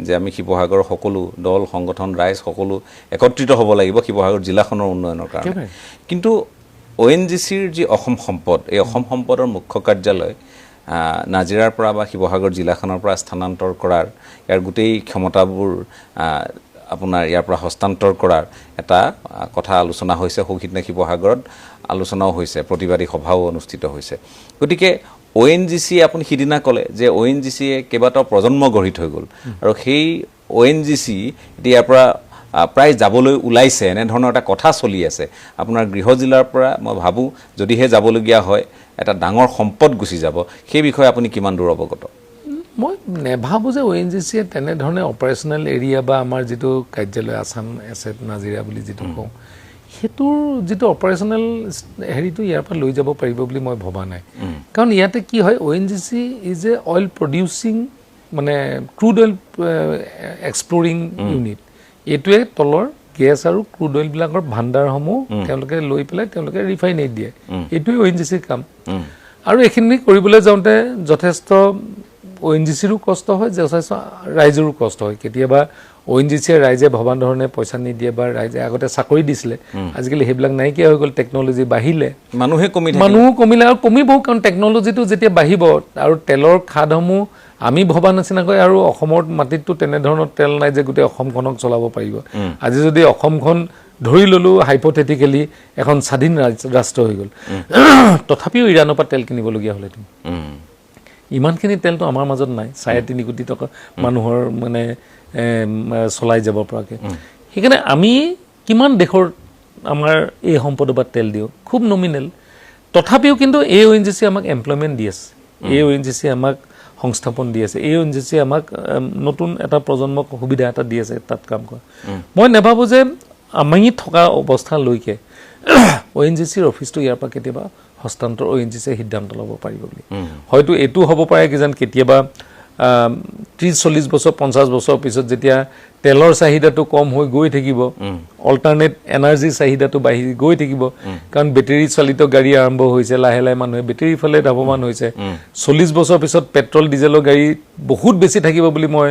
যে আমি শিৱসাগৰৰ সকলো দল সংগঠন ৰাইজ সকলো একত্ৰিত হ'ব লাগিব শিৱসাগৰ জিলাখনৰ উন্নয়নৰ কাৰণে। কিন্তু ONGCৰ যি অসম সম্পদ, এই অসম সম্পদৰ মুখ্য কাৰ্যালয় নাজিৰাৰ পৰা বা শিৱসাগৰ জিলাখনৰ পৰা স্থানান্তৰ কৰাৰ, ইয়াৰ গোটেই ক্ষমতাবোৰ আপোনাৰ ইয়াৰ পৰা হস্তান্তৰ কৰাৰ এটা কথা আলোচনা হৈছে। সৌসিদিনা শিৱসাগৰত আলোচনাও হৈছে, প্ৰতিবাদী সভাও অনুষ্ঠিত হৈছে। গতিকে ONGC, আপুনি সিদিনা ক'লে যে ONGCয়ে কেইবাটাও প্ৰজন্ম গঢ়ি থৈ গ'ল, আৰু সেই ONGC এতিয়া ইয়াৰ পৰা প্ৰায় যাবলৈ ওলাইছে, এনেধৰণৰ এটা কথা চলি আছে। আপোনাৰ গৃহ জিলাৰ পৰা মই ভাবোঁ যদিহে যাবলগীয়া হয় এটা ডাঙৰ সম্পদ গুচি যাব, সেই বিষয়ে আপুনি কিমান দূৰ অৱগত? মই নেভাবোঁ যে ONGCয়ে তেনেধৰণে অপাৰেশ্যনেল এৰিয়া বা আমাৰ যিটো কাৰ্যালয় আছাম এছেট নাজিৰা বুলি যিটো কওঁ, সেইটোৰ যিটো অপাৰেশ্যনেল হেৰিটো ইয়াৰ পৰা লৈ যাব পাৰিব বুলি মই ভবা নাই। কাৰণ ইয়াতে কি হয়, ONGC is a oil producing, মানে ক্ৰুড অইল এক্সপ্ল'ৰিং ইউনিট। এইটোৱে তলৰ গেছ আৰু ক্ৰুড অইলবিলাকৰ ভাণ্ডাৰসমূহ তেওঁলোকে লৈ পেলাই তেওঁলোকে ৰিফাইনেৰীত দিয়ে। এইটোৱে ONGCৰ কাম। আৰু এইখিনি কৰিবলৈ যাওঁতে যথেষ্ট ONGCৰো কষ্ট হয়, যথেষ্ট ৰাইজৰো কষ্ট হয়। কেতিয়াবা ONGCয়ে ৰাইজে ভবা ধৰণে পইচা নিদিয়ে, বা ৰাইজে আগতে চাকৰি দিছিলে, আজিকালি সেইবিলাক নাইকিয়া হৈ গ'ল, টেকন'লজি বাঢ়িলে, মানুহো কমিলে আৰু কমিবও। কাৰণ টেকন'লজিটো যেতিয়া বাঢ়িব আৰু তেলৰ খাদসমূহ আমি ভবা নিচিনাকৈ, আৰু অসমৰ মাটিততো তেনেধৰণৰ তেল নাই যে গোটেই অসমখনক চলাব পাৰিব। আজি যদি অসমখন ধৰি ল'লোঁ হাইপথেটিকেলি এখন স্বাধীন ৰাষ্ট্ৰ হৈ গ'ল, তথাপিও ইৰাণৰ পৰা তেল কিনিবলগীয়া হ'লেতো ইমানখিনি তেলটো আমাৰ মাজত নাই, 3.5 কোটি টকা মানুহৰ মানে চলাই যাব পৰাকৈ। সেইকাৰণে আমি কিমান দেশৰ আমাৰ এই সম্পদৰ পৰা তেল দিওঁ, খুব নমিনেল। তথাপিও কিন্তু এই ONGC আমাক এমপ্লয়মেণ্ট দি আছে, এই ONGC আমাক সংস্থাপন দি আছে, এই ONGC আমাক নতুন এটা প্ৰজন্মক সুবিধা এটা দি আছে তাত কাম কৰা। মই নাভাবোঁ যে আমি থকা অৱস্থালৈকে ONGCৰ অফিচটো ইয়াৰ পৰা কেতিয়াবা হস্তান্তৰ ONGCয়ে সিদ্ধান্ত ল'ব পাৰিব বুলি। হয়তো এইটো হ'ব পাৰে কি যেন কেতিয়াবা 30-40 বছৰ 50 বছৰৰ পিছত যেতিয়া তেলৰ চাহিদাটো কম হৈ গৈ থাকিব, অল্টাৰনেট এনাৰ্জিৰ চাহিদাটো বাঢ়ি গৈ থাকিব, কাৰণ বেটেৰী চালিত গাড়ী আৰম্ভ হৈছে, লাহে লাহে মানুহে বেটেৰীৰ ফালে ধাৱমান হৈছে। 40 বছৰ পিছত পেট্ৰল ডিজেলৰ গাড়ী বহুত বেছি থাকিব বুলি মই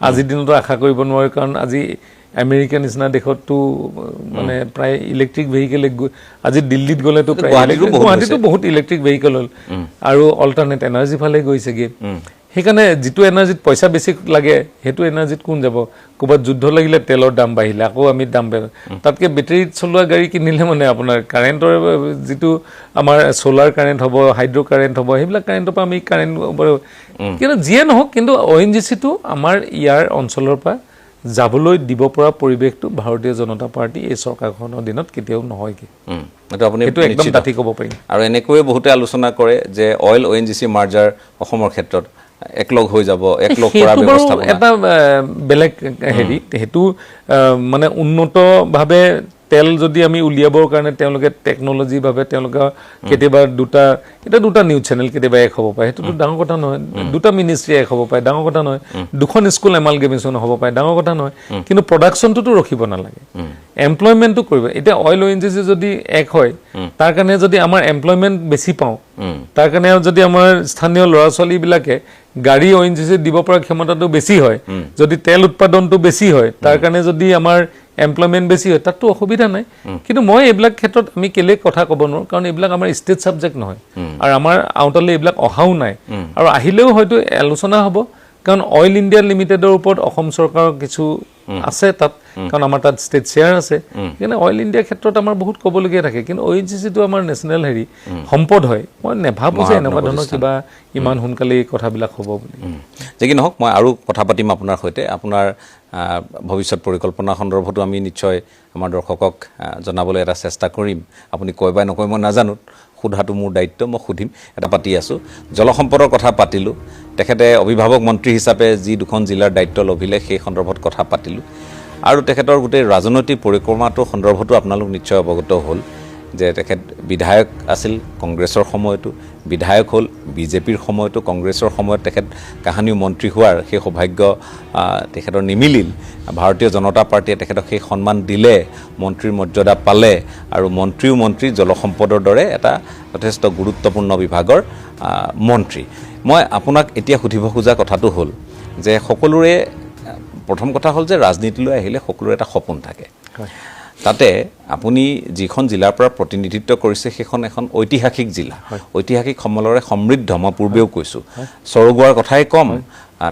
আজিৰ দিনতো আশা কৰিব নোৱাৰোঁ। কাৰণ আজি আমেৰিকা নিচিনা দেশততো মানে প্ৰায় ইলেক্ট্ৰিক ভেহিকেল, আজি দিল্লীত গ'লেতো প্ৰায় গুৱাহাটীতো বহুত ইলেক্ট্ৰিক ভেহিকেল হ'ল, আৰু অল্টাৰনেট এনাৰ্জিৰ ফালে গৈছেগৈ। সেইকাৰণে যিটো এনাৰ্জিত পইচা বেছি লাগে, সেইটো এনাৰ্জিত কোন যাব? ক'ৰবাত যুদ্ধ লাগিলে তেলৰ দাম বাঢ়িলে আকৌ আমি দাম তাতকৈ বেটেৰীত চলোৱা গাড়ী কিনিলে মানে আপোনাৰ কাৰেণ্টৰ যিটো আমাৰ চ'লাৰ কাৰেণ্ট হ'ব, হাইড্ৰ' কাৰেণ্ট হ'ব, সেইবিলাক কাৰেণ্টৰ পৰা আমি কাৰেণ্ট, কিন্তু যিয়ে নহওক, কিন্তু ONGCটো আমাৰ ইয়াৰ অঞ্চলৰ পৰা যাবলৈ দিব পৰা পৰিৱেশটো ভাৰতীয় জনতা পাৰ্টি এই চৰকাৰখনৰ দিনত কেতিয়াও নহয়গৈ। এইটো একদম ডাঠি ক'ব পাৰিম। আৰু এনেকৈয়ে বহুতে আলোচনা কৰে যে অইল ONGC মাৰ্জাৰ অসমৰ ক্ষেত্ৰত একলগ হৈ যাব, একলগ কৰাৰ ব্যৱস্থা এটা বেলেগ হেৰি, সেইটো মানে উন্নতভাৱে তেল যদি আমি উলিয়াবৰ কাৰণে তেওঁলোকে টেকন'লজি ভাবে তেওঁলোকে কেতিয়াবা দুটা নিউজ চেনেল কেতিয়াবা এক হ'ব পাৰে সেইটোতো ডাঙৰ কথা নহয় দুটা মিনিষ্ট্ৰী এক হ'ব পাৰে ডাঙৰ কথা নহয় দুখন স্কুল এমালগেমেশ্যন হ'ব পাৰে ডাঙৰ কথা নহয় কিন্তু প্ৰডাকশ্যনটোতো ৰখিব নালাগে এমপ্লয়মেণ্টটো কৰিব এতিয়া অইল ONGC যদি এক হয় তাৰ কাৰণে যদি আমাৰ এমপ্লয়মেণ্ট বেছি পাওঁ তাৰ কাৰণে যদি আমাৰ স্থানীয় ল'ৰা ছোৱালীবিলাকে গাড়ী ONGC দিব পৰা ক্ষমতাটো বেছি হয় যদি তেল উৎপাদনটো বেছি হয় তাৰ কাৰণে যদি আমাৰ এমপ্লয়মেণ্ট বেছি হয় তাততো অসুবিধা নাই কিন্তু মই এইবিলাক ক্ষেত্ৰত আমি কেলে কথা ক'ব নোৱাৰোঁ কাৰণ এইবিলাক আমাৰ ষ্টেট ছাবজেক্ট নহয় আৰু আমাৰ আউটাৰলৈ এইবিলাক অহাও নাই আৰু আহিলেও হয়তো আলোচনা হ'ব কাৰণ অইল ইণ্ডিয়া লিমিটেডৰ ওপৰত অসম চৰকাৰৰ কিছু আছে তাত কাৰণ আমাৰ তাত ষ্টেট শ্বেয়াৰ আছে সেইকাৰণে অইল ইণ্ডিয়াৰ ক্ষেত্ৰত আমাৰ বহুত ক'বলগীয়া থাকে কিন্তু ONGCটো আমাৰ নেশ্যনেল সম্পদ হয় মই নেভাবোঁ যে এনেকুৱা ধৰণৰ কিবা ইমান সোনকালে এই কথাবিলাক হ'ব বুলি যে কি নহওক মই আৰু কথা পাতিম আপোনাৰ সৈতে আপোনাৰ ভৱিষ্যত পৰিকল্পনা সন্দৰ্ভতো আমি নিশ্চয় আমাৰ দৰ্শকক জনাবলৈ এটা চেষ্টা কৰিম আপুনি কয় বা নকয় মই নাজানো সোধাটো মোৰ দায়িত্ব মই সুধিম এটা পাতি আছোঁ জলসম্পদৰ কথা পাতিলোঁ তেখেতে অভিভাৱক মন্ত্ৰী হিচাপে যি দুখন জিলাৰ দায়িত্ব লভিলে সেই সন্দৰ্ভত কথা পাতিলোঁ আৰু তেখেতৰ গোটেই ৰাজনৈতিক পৰিক্ৰমাটোৰ সন্দৰ্ভতো আপোনালোক নিশ্চয় অৱগত হ'ল যে তেখেত বিধায়ক আছিল কংগ্ৰেছৰ সময়তো বিধায়ক হ'ল বিজেপিৰ সময়তো কংগ্ৰেছৰ সময়ত তেখেত কাহানিও মন্ত্ৰী হোৱাৰ সেই সৌভাগ্য তেখেতৰ নিমিলিল ভাৰতীয় জনতা পাৰ্টীয়ে তেখেতক সেই সন্মান দিলে মন্ত্ৰীৰ মৰ্যাদা পালে আৰু মন্ত্ৰী জলসম্পদৰ দৰে এটা যথেষ্ট গুৰুত্বপূৰ্ণ বিভাগৰ মন্ত্ৰী মই আপোনাক এতিয়া সুধিব খোজা কথাটো হ'ল যে সকলোৰে প্ৰথম কথা হ'ল যে ৰাজনীতিলৈ আহিলে সকলোৰে এটা সপোন থাকে তাতে আপুনি যিখন জিলাৰ পৰা প্ৰতিনিধিত্ব কৰিছে সেইখন এখন ঐতিহাসিক জিলা ঐতিহাসিক সমলৰে সমৃদ্ধ মই পূৰ্বেও কৈছোঁ চৰগুৱাৰ কথাই কম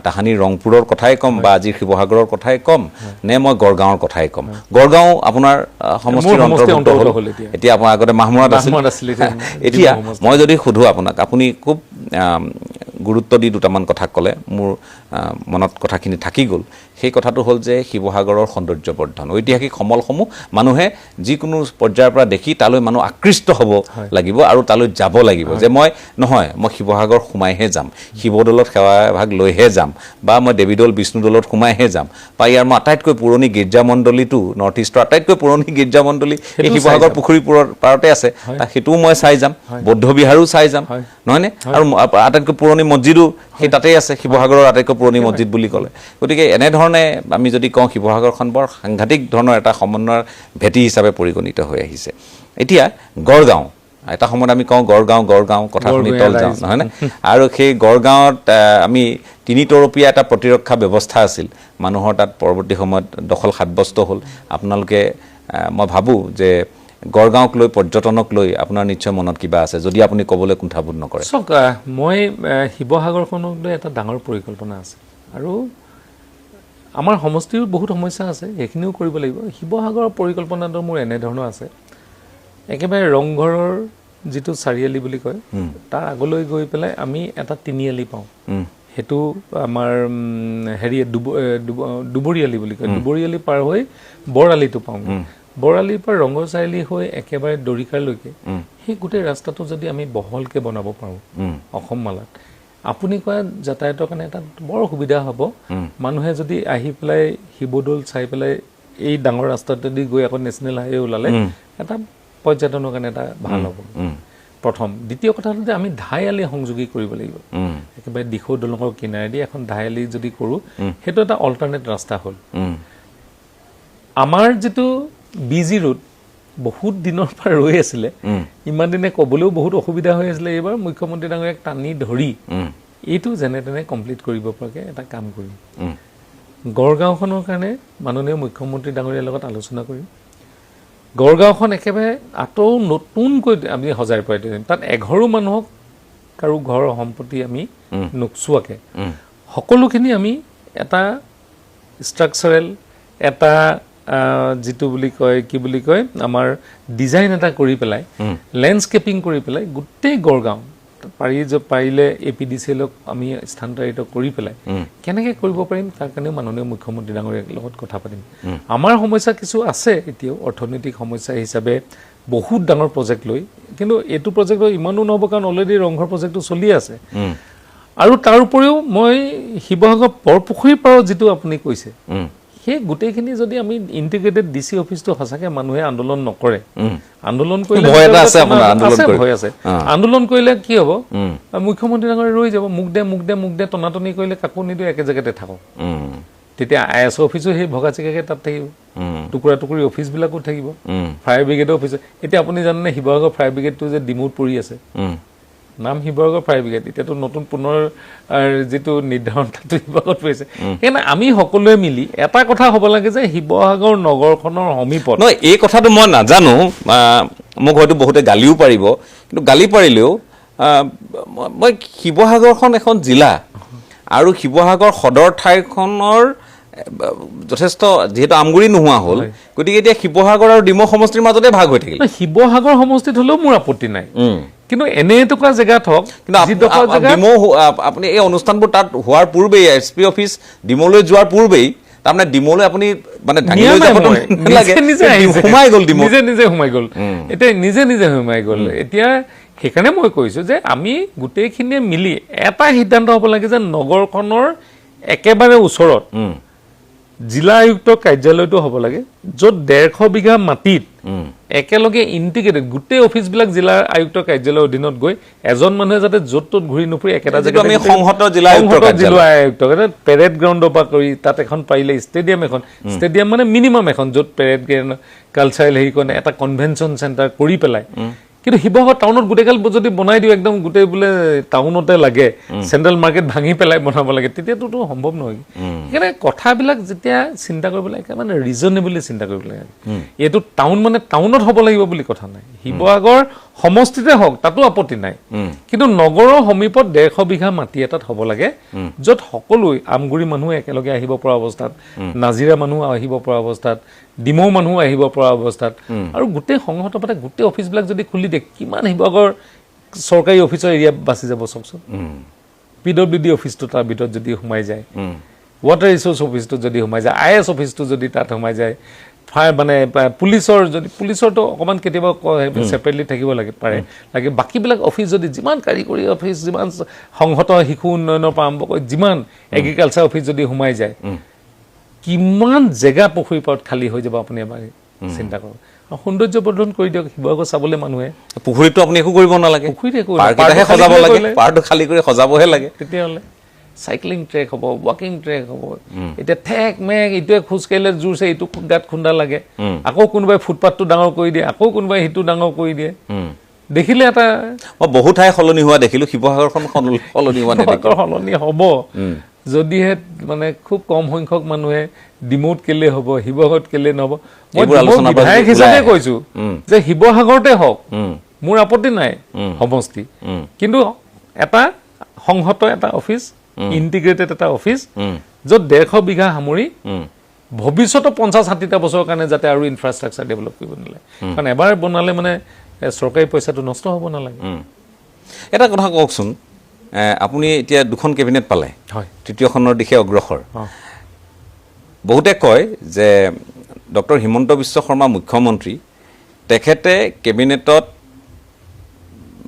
তাহানিৰ ৰংপুৰৰ কথাই কম বা আজিৰ শিৱসাগৰৰ কথাই কম নে মই গড়গাঁৱৰ কথাই কম গড়গাঁও আপোনাৰ সমষ্টিৰ অন্তৰ্ভুক্ত হ'ল এতিয়া আপোনাৰ আগতে মাহমৰাত আছিল এতিয়া মই যদি সোধোঁ আপোনাক আপুনি খুব গুৰুত্ব দি দুটামান কথা ক'লে মোৰ মনত কথাখিনি থাকি গ'ল সেই কথাটো হ'ল যে শিৱসাগৰৰ সৌন্দৰ্য বৰ্ধন ঐতিহাসিক সমলসমূহ মানুহে যিকোনো পৰ্যায়ৰ পৰা দেখি তালৈ মানুহ আকৃষ্ট হ'ব লাগিব আৰু তালৈ যাব লাগিব যে মই শিৱসাগৰ সোমাইহে যাম শিৱদৌলত সেৱা এভাগ লৈহে যাম বা মই দেৱীদৌল বিষ্ণুদৌলত সোমাইহে যাম বা ইয়াৰ মই আটাইতকৈ পুৰণি গীৰ্জামণ্ডলীটো নৰ্থ ইষ্টৰ আটাইতকৈ পুৰণি গীৰ্জামণ্ডলী এই শিৱসাগৰ পুখুৰী পাৰতে আছে সেইটোও মই চাই যাম বৌদ্ধ বিহাৰো চাই যাম নহয়নে আৰু আটাইতকৈ পুৰণি মছজিদো সেই তাতেই আছে শিৱসাগৰৰ আটাইতকৈ পুৰণি মছজিদ বুলি ক'লে গতিকে এনেধৰণে আমি যদি কওঁ শিৱসাগৰখন বৰ সাংঘাতিক ধৰণৰ এটা সমন্বয়ৰ ভেটি হিচাপে পৰিগণিত হৈ আহিছে এতিয়া গড়গাঁও এটা সময়ত আমি কওঁ গড়গাঁও কথা শুনি তল যাওঁ নহয়নে আৰু সেই গড়গাঁৱত আমি তিনিতৰপীয়া এটা প্ৰতিৰক্ষা ব্যৱস্থা আছিল মানুহৰ তাত পৰৱৰ্তী সময়ত দখল সাব্যস্ত হ'ল আপোনালোকে মই ভাবোঁ যে গড়গাঁৱক লৈ পৰ্যটনক লৈ আপোনাৰ নিশ্চয় মনত কিবা আছে যদি আপুনি ক'বলৈ কুণ্ঠাবোধ নকৰে চাওক মই শিৱসাগৰখনক লৈ এটা ডাঙৰ পৰিকল্পনা আছে আৰু আমাৰ সমষ্টিৰ বহুত সমস্যা আছে সেইখিনিও কৰিব লাগিব শিৱসাগৰৰ পৰিকল্পনাটো মোৰ এনেধৰণৰ আছে একেবাৰে ৰংঘৰৰ যিটো চাৰিআলি বুলি কয় তাৰ আগলৈ গৈ পেলাই আমি এটা তিনিআলি পাওঁ সেইটো আমাৰ দুবৰীআলি বুলি কয় দুবৰীআলি পাৰ হৈ বৰআলিটো পাওঁ বৰআলিৰ পৰা ৰংঘৰ চাৰিআলি হৈ একেবাৰে দৰিকাৰলৈকে সেই গোটেই ৰাস্তাটো যদি আমি বহলকৈ বনাব পাৰোঁ অসম মালাত আপুনি কোৱা যাতায়াতৰ কাৰণে এটা বৰ সুবিধা হ'ব মানুহে যদি আহি পেলাই শিৱদৌল চাই পেলাই এই ডাঙৰ ৰাস্তাটোদি গৈ আকৌ নেশ্যনেল হাইৱে ওলালে এটা পৰ্যটনৰ কাৰণে এটা ভাল হ'ব প্ৰথম দ্বিতীয় কথা হ'ল যে আমি ধাইআলি সংযোগী কৰিব লাগিব একেবাৰে দিখৌ দলঙৰ কিনাৰেদি এখন ধাইআলি যদি কৰোঁ সেইটো এটা অল্টাৰনেট ৰাস্তা হ'ল আমাৰ যিটো বিজি ৰোড বহুত দিনৰ পৰা ৰৈ আছিলে ইমান দিনে ক'বলৈও বহুত অসুবিধা হৈ আছিলে এইবাৰ মুখ্যমন্ত্ৰী ডাঙৰীয়াক টানি ধৰি এইটো যেনে তেনে কমপ্লিট কৰিব পৰাকৈ এটা কাম কৰিম গড়গাঁওখনৰ কাৰণে মাননীয় মুখ্যমন্ত্ৰী ডাঙৰীয়াৰ লগত আলোচনা কৰিম গড়গাঁওখন একেবাৰে আঁতৰো নতুনকৈ আমি সজাই পৰাই দিম তাত এঘৰো মানুহক কাৰো ঘৰৰ সম্পত্তি আমি নোচোৱাকৈ সকলোখিনি আমি এটা ষ্ট্ৰাকচাৰেল এটা যিটো বুলি কয় কি বুলি কয় আমাৰ ডিজাইন এটা কৰি পেলাই লেণ্ডস্কেপিং কৰি পেলাই গোটেই গড়গাঁও পাৰিলে APDCLক আমি স্থানান্তৰিত কৰি পেলাই কেনেকৈ কৰিব পাৰিম তাৰ কাৰণেও মাননীয় মুখ্যমন্ত্ৰী ডাঙৰীয়াৰ লগত কথা পাতিম আমাৰ সমস্যা কিছু আছে এতিয়াও অৰ্থনৈতিক সমস্যা হিচাপে বহুত ডাঙৰ প্ৰজেক্ট লৈ কিন্তু এইটো প্ৰজেক্ট ইমানো নহ'ব কাৰণ অলৰেডি ৰংঘৰ প্ৰজেক্টটো চলি আছে আৰু তাৰ উপৰিও মই শিৱসাগৰ বৰপুখুৰীৰ পাৰত যিটো আপুনি কৈছে সেই গোটেইখিনি যদি আমি ইণ্টিগ্ৰেটেড ডিচি অফিচটো সঁচাকৈ মানুহে আন্দোলন নকৰে, আন্দোলন কৰিলে ভয় আছে, আন্দোলন কৰিলে কি হ'ব, মুখ্যমন্ত্ৰী ডাঙৰে ৰৈ যাব, মোক দে টনাটনি কৰিলে কাকো নিদিওঁ, একে জেগাতে থাকক। তেতিয়া IS অফিচো সেই ভগা চিকাকে তাত থাকিব, টুকুৰা টুকুৰি অফিচবিলাকো থাকিব, ফায়াৰ ব্ৰিগেডৰ অফিচ। এতিয়া আপুনি জানেনে শিৱসাগৰ ফায়াৰ ব্ৰিগেডটো যে ডিমৌত পৰি আছে, নাম শিৱসাগৰ ফায়াৰ ব্ৰিগেড, এতিয়াতো নতুন পুনৰ যিটো নিৰ্ধাৰণ তাতো শিৱসাগৰত পৰিছে। সেইকাৰণে আমি সকলোৱে মিলি এটা কথা হ'ব লাগে যে শিৱসাগৰ নগৰখনৰ সমীপত, নহয় এই কথাটো মই নাজানো, মোক হয়তো বহুতে গালিও পাৰিব, কিন্তু গালি পাৰিলেও মই শিৱসাগৰখন এখন জিলা আৰু শিৱসাগৰ সদৰ ঠাইখনৰ যথেষ্ট যিহেতু আমগুৰি নোহোৱা হ'ল, গতিকে এতিয়া শিৱসাগৰ আৰু ডিমৌ সমষ্টিৰ মাজতে ভাগ হৈ থাকিল। শিৱসাগৰ সমষ্টিত হ'লেও মোৰ আপত্তি নাই, কিন্তু এনে এটুকুৰা জেগাত হওক। কিন্তু ডিমৌ আপুনি এই অনুষ্ঠানবোৰ তাত হোৱাৰ পূৰ্বেই SP অফিচ ডিমৌলৈ যোৱাৰ পূৰ্বেই তাৰমানে ডিমৌলৈ আপুনি মানে সোমাই গ'ল, নিজে সোমাই গ'ল, এতিয়া নিজে সোমাই গ'ল। এতিয়া সেইকাৰণে মই কৈছোঁ যে আমি গোটেইখিনিয়ে মিলি এটা সিদ্ধান্ত হ'ব লাগে যে নগৰখনৰ একেবাৰে ওচৰত জিলা আয়ুক্তৰ কাৰ্যালয়টো হ'ব লাগে, য'ত 150 বিঘা মাটিত একেলগে ইণ্টিগ্ৰেটেড গোটেই অফিচবিলাক জিলা আয়ুক্তৰ কাৰ্যালয়ৰ অধীনত গৈ এজন মানুহে যাতে য'ত ত'ত ঘূৰি নুফুৰি একেটা জেগাত জিলা আয়ুক্তৰ পেৰেড গ্ৰাউণ্ডৰ পৰা কৰি তাত এখন পাৰিলে ষ্টেডিয়াম এখন, ষ্টেডিয়াম মানে মিনিমাম এখন, য'ত পেৰেড গ্ৰাউণ্ড কালচাৰেল হেৰিকৰণে এটা কনভেনশ্যন চেণ্টাৰ কৰি পেলাই। কিন্তু শিৱসাগৰ টাউনত গোটেইগাল যদি বনাই দিওঁ একদম গোটেই বোলে টাউনতে লাগে, চেণ্ট্ৰেল মাৰ্কেট ভাঙি পেলাই বনাব লাগে, তেতিয়াতো সম্ভৱ নহয়। সেইকাৰণে কথাবিলাক যেতিয়া চিন্তা কৰিব লাগে মানে ৰিজনেবলি চিন্তা কৰিব লাগে। এইটো টাউন মানে টাউনত হ'ব লাগিব বুলি কথা নাই, শিৱসাগৰ সমষ্টিতে হওক তাতো আপত্তি নাই, কিন্তু নগৰৰ সমীপত 150 বিঘা মাটি এটাত হ'ব লাগে, য'ত সকলো আমগুৰি মানুহ একেলগে আহিব পৰা অৱস্থাত, নাজিৰা মানুহ আহিব পৰা অৱস্থাত, ডিমৌ মানুহ আহিব পৰা অৱস্থাত, আৰু গোটেই সংহত পাতে গোটেই অফিচবিলাক যদি খুলি দিয়ে কিমান শিৱসাগৰ চৰকাৰী অফিচৰ এৰিয়া বাচি যাব চাওকচোন। PWD অফিচটো তাৰ ভিতৰত যদি সোমাই যায়, ৱাটাৰ ৰিচোৰ্চ অফিচটো যদি সোমাই যায়, IS অফিচটো যদি তাত সোমাই যায়, মানে পুলিচৰ যদি, পুলিচৰটো অকণমান কেতিয়াবা ছেপাৰেটলি থাকিব লাগে পাৰে, লাগে বাকীবিলাক অফিচ যদি যিমান কাৰিকৰী অফিচ, যিমান সংহত শিশু উন্নয়নৰ পৰা আৰম্ভ কৰি যিমান এগ্ৰিকালচাৰ অফিচ যদি সোমাই যায়, কিমান জেগা পুখুৰী পাৰত খালী হৈ যাব আপুনি এবাৰ চিন্তা কৰক। সৌন্দৰ্য বৰ্ধন কৰি দিয়ক শিৱসাগৰ চাবলৈ মানুহে, পুখুৰীটো আপুনি একো কৰিব নালাগে, পুখুৰীত একো সজাব লাগে, পাৰ্কটো খালী কৰি সজাবহে লাগে। তেতিয়াহ'লে চাইক্লিং ট্ৰেক হ'ব, ৱাকিং ট্ৰেক হ'ব। এতিয়া ঠেক মেক ইটোৱে খোজকাঢ়িলে জোৰছে ইটো গাত খুন্দা লাগে, আকৌ কোনোবাই ফুটপাথটো ডাঙৰ কৰি দিয়ে, আকৌ কোনোবাই সিটো ডাঙৰ কৰি দিয়ে, দেখিলে এটা বহু ঠাই সলনি হোৱা দেখিলো, শিৱসাগৰখন সলনি হোৱা সলনি হ'ব যদিহে মানে খুব কম সংখ্যক মানুহে ডিমৌত কেলে হ'ব, শিৱসাগৰত কেলে নহ'ব। মই বিধায়ক হিচাপে কৈছো যে শিৱসাগৰতে হওক মোৰ আপত্তি নাই সমষ্টি, কিন্তু এটা সংহত এটা অফিচ, ইণ্টিগ্ৰেটেড এটা অফিচ, য'ত 150 বিঘা সামৰি ভৱিষ্যতৰ 50-60টা বছৰৰ কাৰণে যাতে আৰু ইনফ্ৰাষ্ট্ৰাকচাৰ ডেভেলপ কৰিব নালাগে, কাৰণ এবাৰ বনালে মানে চৰকাৰী পইচাটো নষ্ট হ'ব নালাগে। এটা কথা কওকচোন, আপুনি এতিয়া 2খন কেবিনেট পালে, তৃতীয়খনৰ দিশে অগ্ৰসৰ। বহুতে কয় যে ডক্টৰ হিমন্ত বিশ্ব শৰ্মা মুখ্যমন্ত্ৰী, তেখেতে কেবিনেটত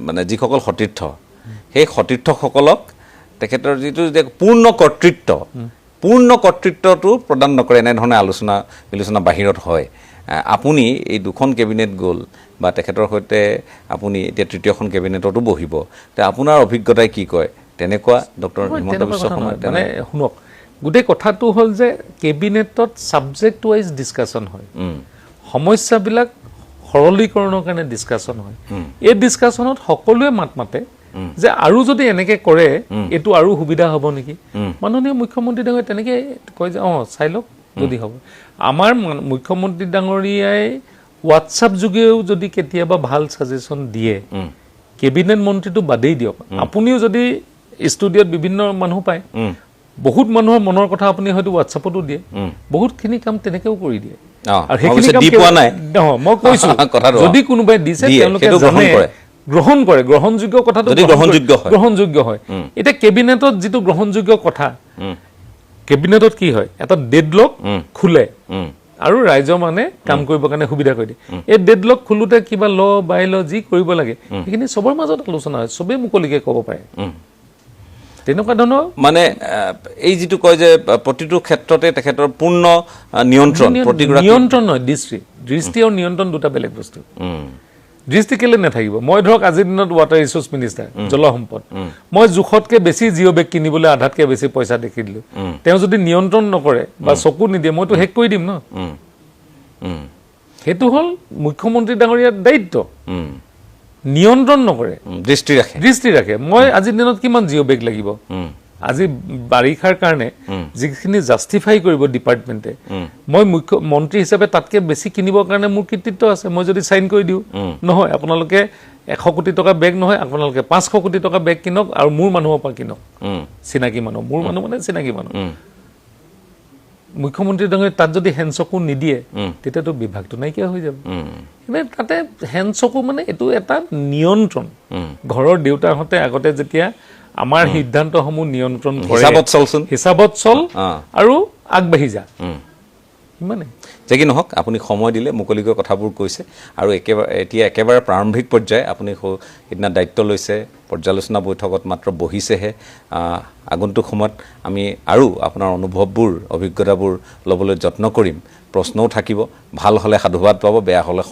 মানে যিসকল সতীৰ্থ, সেই সতীৰ্থসকলক তেখেতৰ যিটো পূৰ্ণ কৰ্তৃত্বটো প্ৰদান নকৰে, এনেধৰণে বিলোচনা বাহিৰত হয়। আপুনি এই 2খন কেবিনেট গ'ল বা তেখেতৰ সৈতে আপুনি এতিয়া তৃতীয়খন কেবিনেটতো বহিব, আপোনাৰ অভিজ্ঞতাই কি কয়? তেনেকুৱা ডক্টৰ হিমন্ত বিশ্ব শৰ্মা মানে শুনক, গোটেই কথাটো হ'ল যে কেবিনেটত ছাবজেক্ট ৱাইজ ডিছকাশ্যন হয়, সমস্যাবিলাক সৰলীকৰণৰ কাৰণে ডিছকাশ্যন হয়। এই ডিছকাশ্যনত সকলোৱে মাত মাতে যে আৰু যদি এনেকে কৰে এইটো আৰু সুবিধা হ'ব নেকি। মাননীয় মুখ্যমন্ত্ৰী ডাঙৰীয়াই তেনেকে কয় যে চাই লওক যদি হ'ব। আমাৰ মুখ্যমন্ত্ৰী ডাঙৰীয়াই হোৱাটছআপ যোগেও যদি কেতিয়াবা ভাল ছাজেশ্যন দিয়ে, কেবিনেট মন্ত্ৰীটো বাদেই দিয়ক, আপুনিও যদি ষ্টুডিঅ'ত বিভিন্ন মানুহ পায়, বহুত মানুহৰ মনৰ কথা আপুনি হয়তো হোৱাটছআপতো দিয়ে, বহুতখিনি কাম তেনেকেও কৰি দিয়ে। আৰু সেইখিনি মই কৈছো যদি কোনোবাই দিছে তেওঁলোকে গ্ৰহণ কৰে, গ্ৰহণযোগ্য কথাটো গ্ৰহণযোগ্য হয়। এতিয়া কেবিনেটত যিটো গ্ৰহণযোগ্য কথা, কেবিনেটত কি হয়, এটা ডেডলক খোলে আৰু ৰাইজৰ মানে কাম কৰিবৰ কাৰণে সুবিধা কৰি দিয়ে। এই ডেডলক খোলোতে কিবা বাই যি কৰিব লাগে সেইখিনি চবৰ মাজত আলোচনা হয়, চবেই মুকলিকে ক'ব পাৰে। তেনেকুৱা ধৰণৰ মানে এই যিটো কয় যে প্ৰতিটো ক্ষেত্ৰতে তেখেতৰ পূৰ্ণ নিয়ন্ত্ৰণ প্ৰতিগৰাকী নিয়ন্ত্ৰণ নহয় দৃষ্টি আৰু নিয়ন্ত্ৰণ দুটা বেলেগ বস্তু দৃষ্টি কেলে নাথাকিব মই ধৰক আজিৰ দিনত ৱাটাৰ ৰিচোৰ্চ মিনিষ্টাৰ জলসম্পদ মই জোখতকে বেছি জিঅ' বেগ কিনিবলৈ আধাতকে বেছি পইচা দেখি দিলোঁ তেওঁ যদি নিয়ন্ত্ৰণ নকৰে বা চকু নিদিয়ে মইতো শেষ কৰি দিম ন সেইটো হ'ল মুখ্যমন্ত্ৰী ডাঙৰীয়াৰ দায়িত্ব নিয়ন্ত্ৰণ নকৰে দৃষ্টি ৰাখে মই আজিৰ দিনত কিমান জিঅ' বেগ লাগিব আজি বাৰিষাৰ কাৰণে যিখিনি জাষ্টিফাই কৰিব ডিপাৰ্টমেণ্টে মই মুখ্যমন্ত্ৰী হিচাপে তাতকে বেছি কিনিবৰ কাৰণে মোৰ কৃতিত্ব আছে মই যদি চাইন কৰি দিওঁ নহয় আপোনালোকে 100 কোটি টকা বেগ নহয় আপোনালোকে 500 কোটি টকা বেগ কিনক আৰু মোৰ মানুহৰ পৰা কিনক চিনাকি মানুহ মোৰ মানুহ মানে চিনাকি মানুহ মুখ্যমন্ত্ৰী ডাঙৰীয়া তাত যদি হেণ্ডচকু নিদিয়ে তেতিয়াতো বিভাগটো নাইকিয়া হৈ যাব কিন্তু তাতে হেণ্ডচকু মানে এইটো এটা নিয়ন্ত্ৰণ ঘৰৰ দেউতাহঁতে আগতে যেতিয়া আমাৰ সিদ্ধান্তসমূহ নিয়ন্ত্ৰণ কৰে হিচাপত চল আৰু আগবাঢ়ি যা ইমানে যে কি নহওক আপুনি সময় দিলে মুকলিকৈ কথাবোৰ কৈছে আৰু এতিয়া একেবাৰে প্ৰাৰম্ভিক পৰ্যায়ে আপুনি সিদিনা দায়িত্ব লৈছে পৰ্যালোচনা বৈঠকত মাত্ৰ বহিছেহে আগন্তুক সময়ত আমি আৰু আপোনাৰ অনুভৱবোৰ অভিজ্ঞতাবোৰ ল'বলৈ যত্ন কৰিম প্ৰশ্নও থাকিব ভাল হ'লে সাধুবাদ পাব বেয়া হ'লে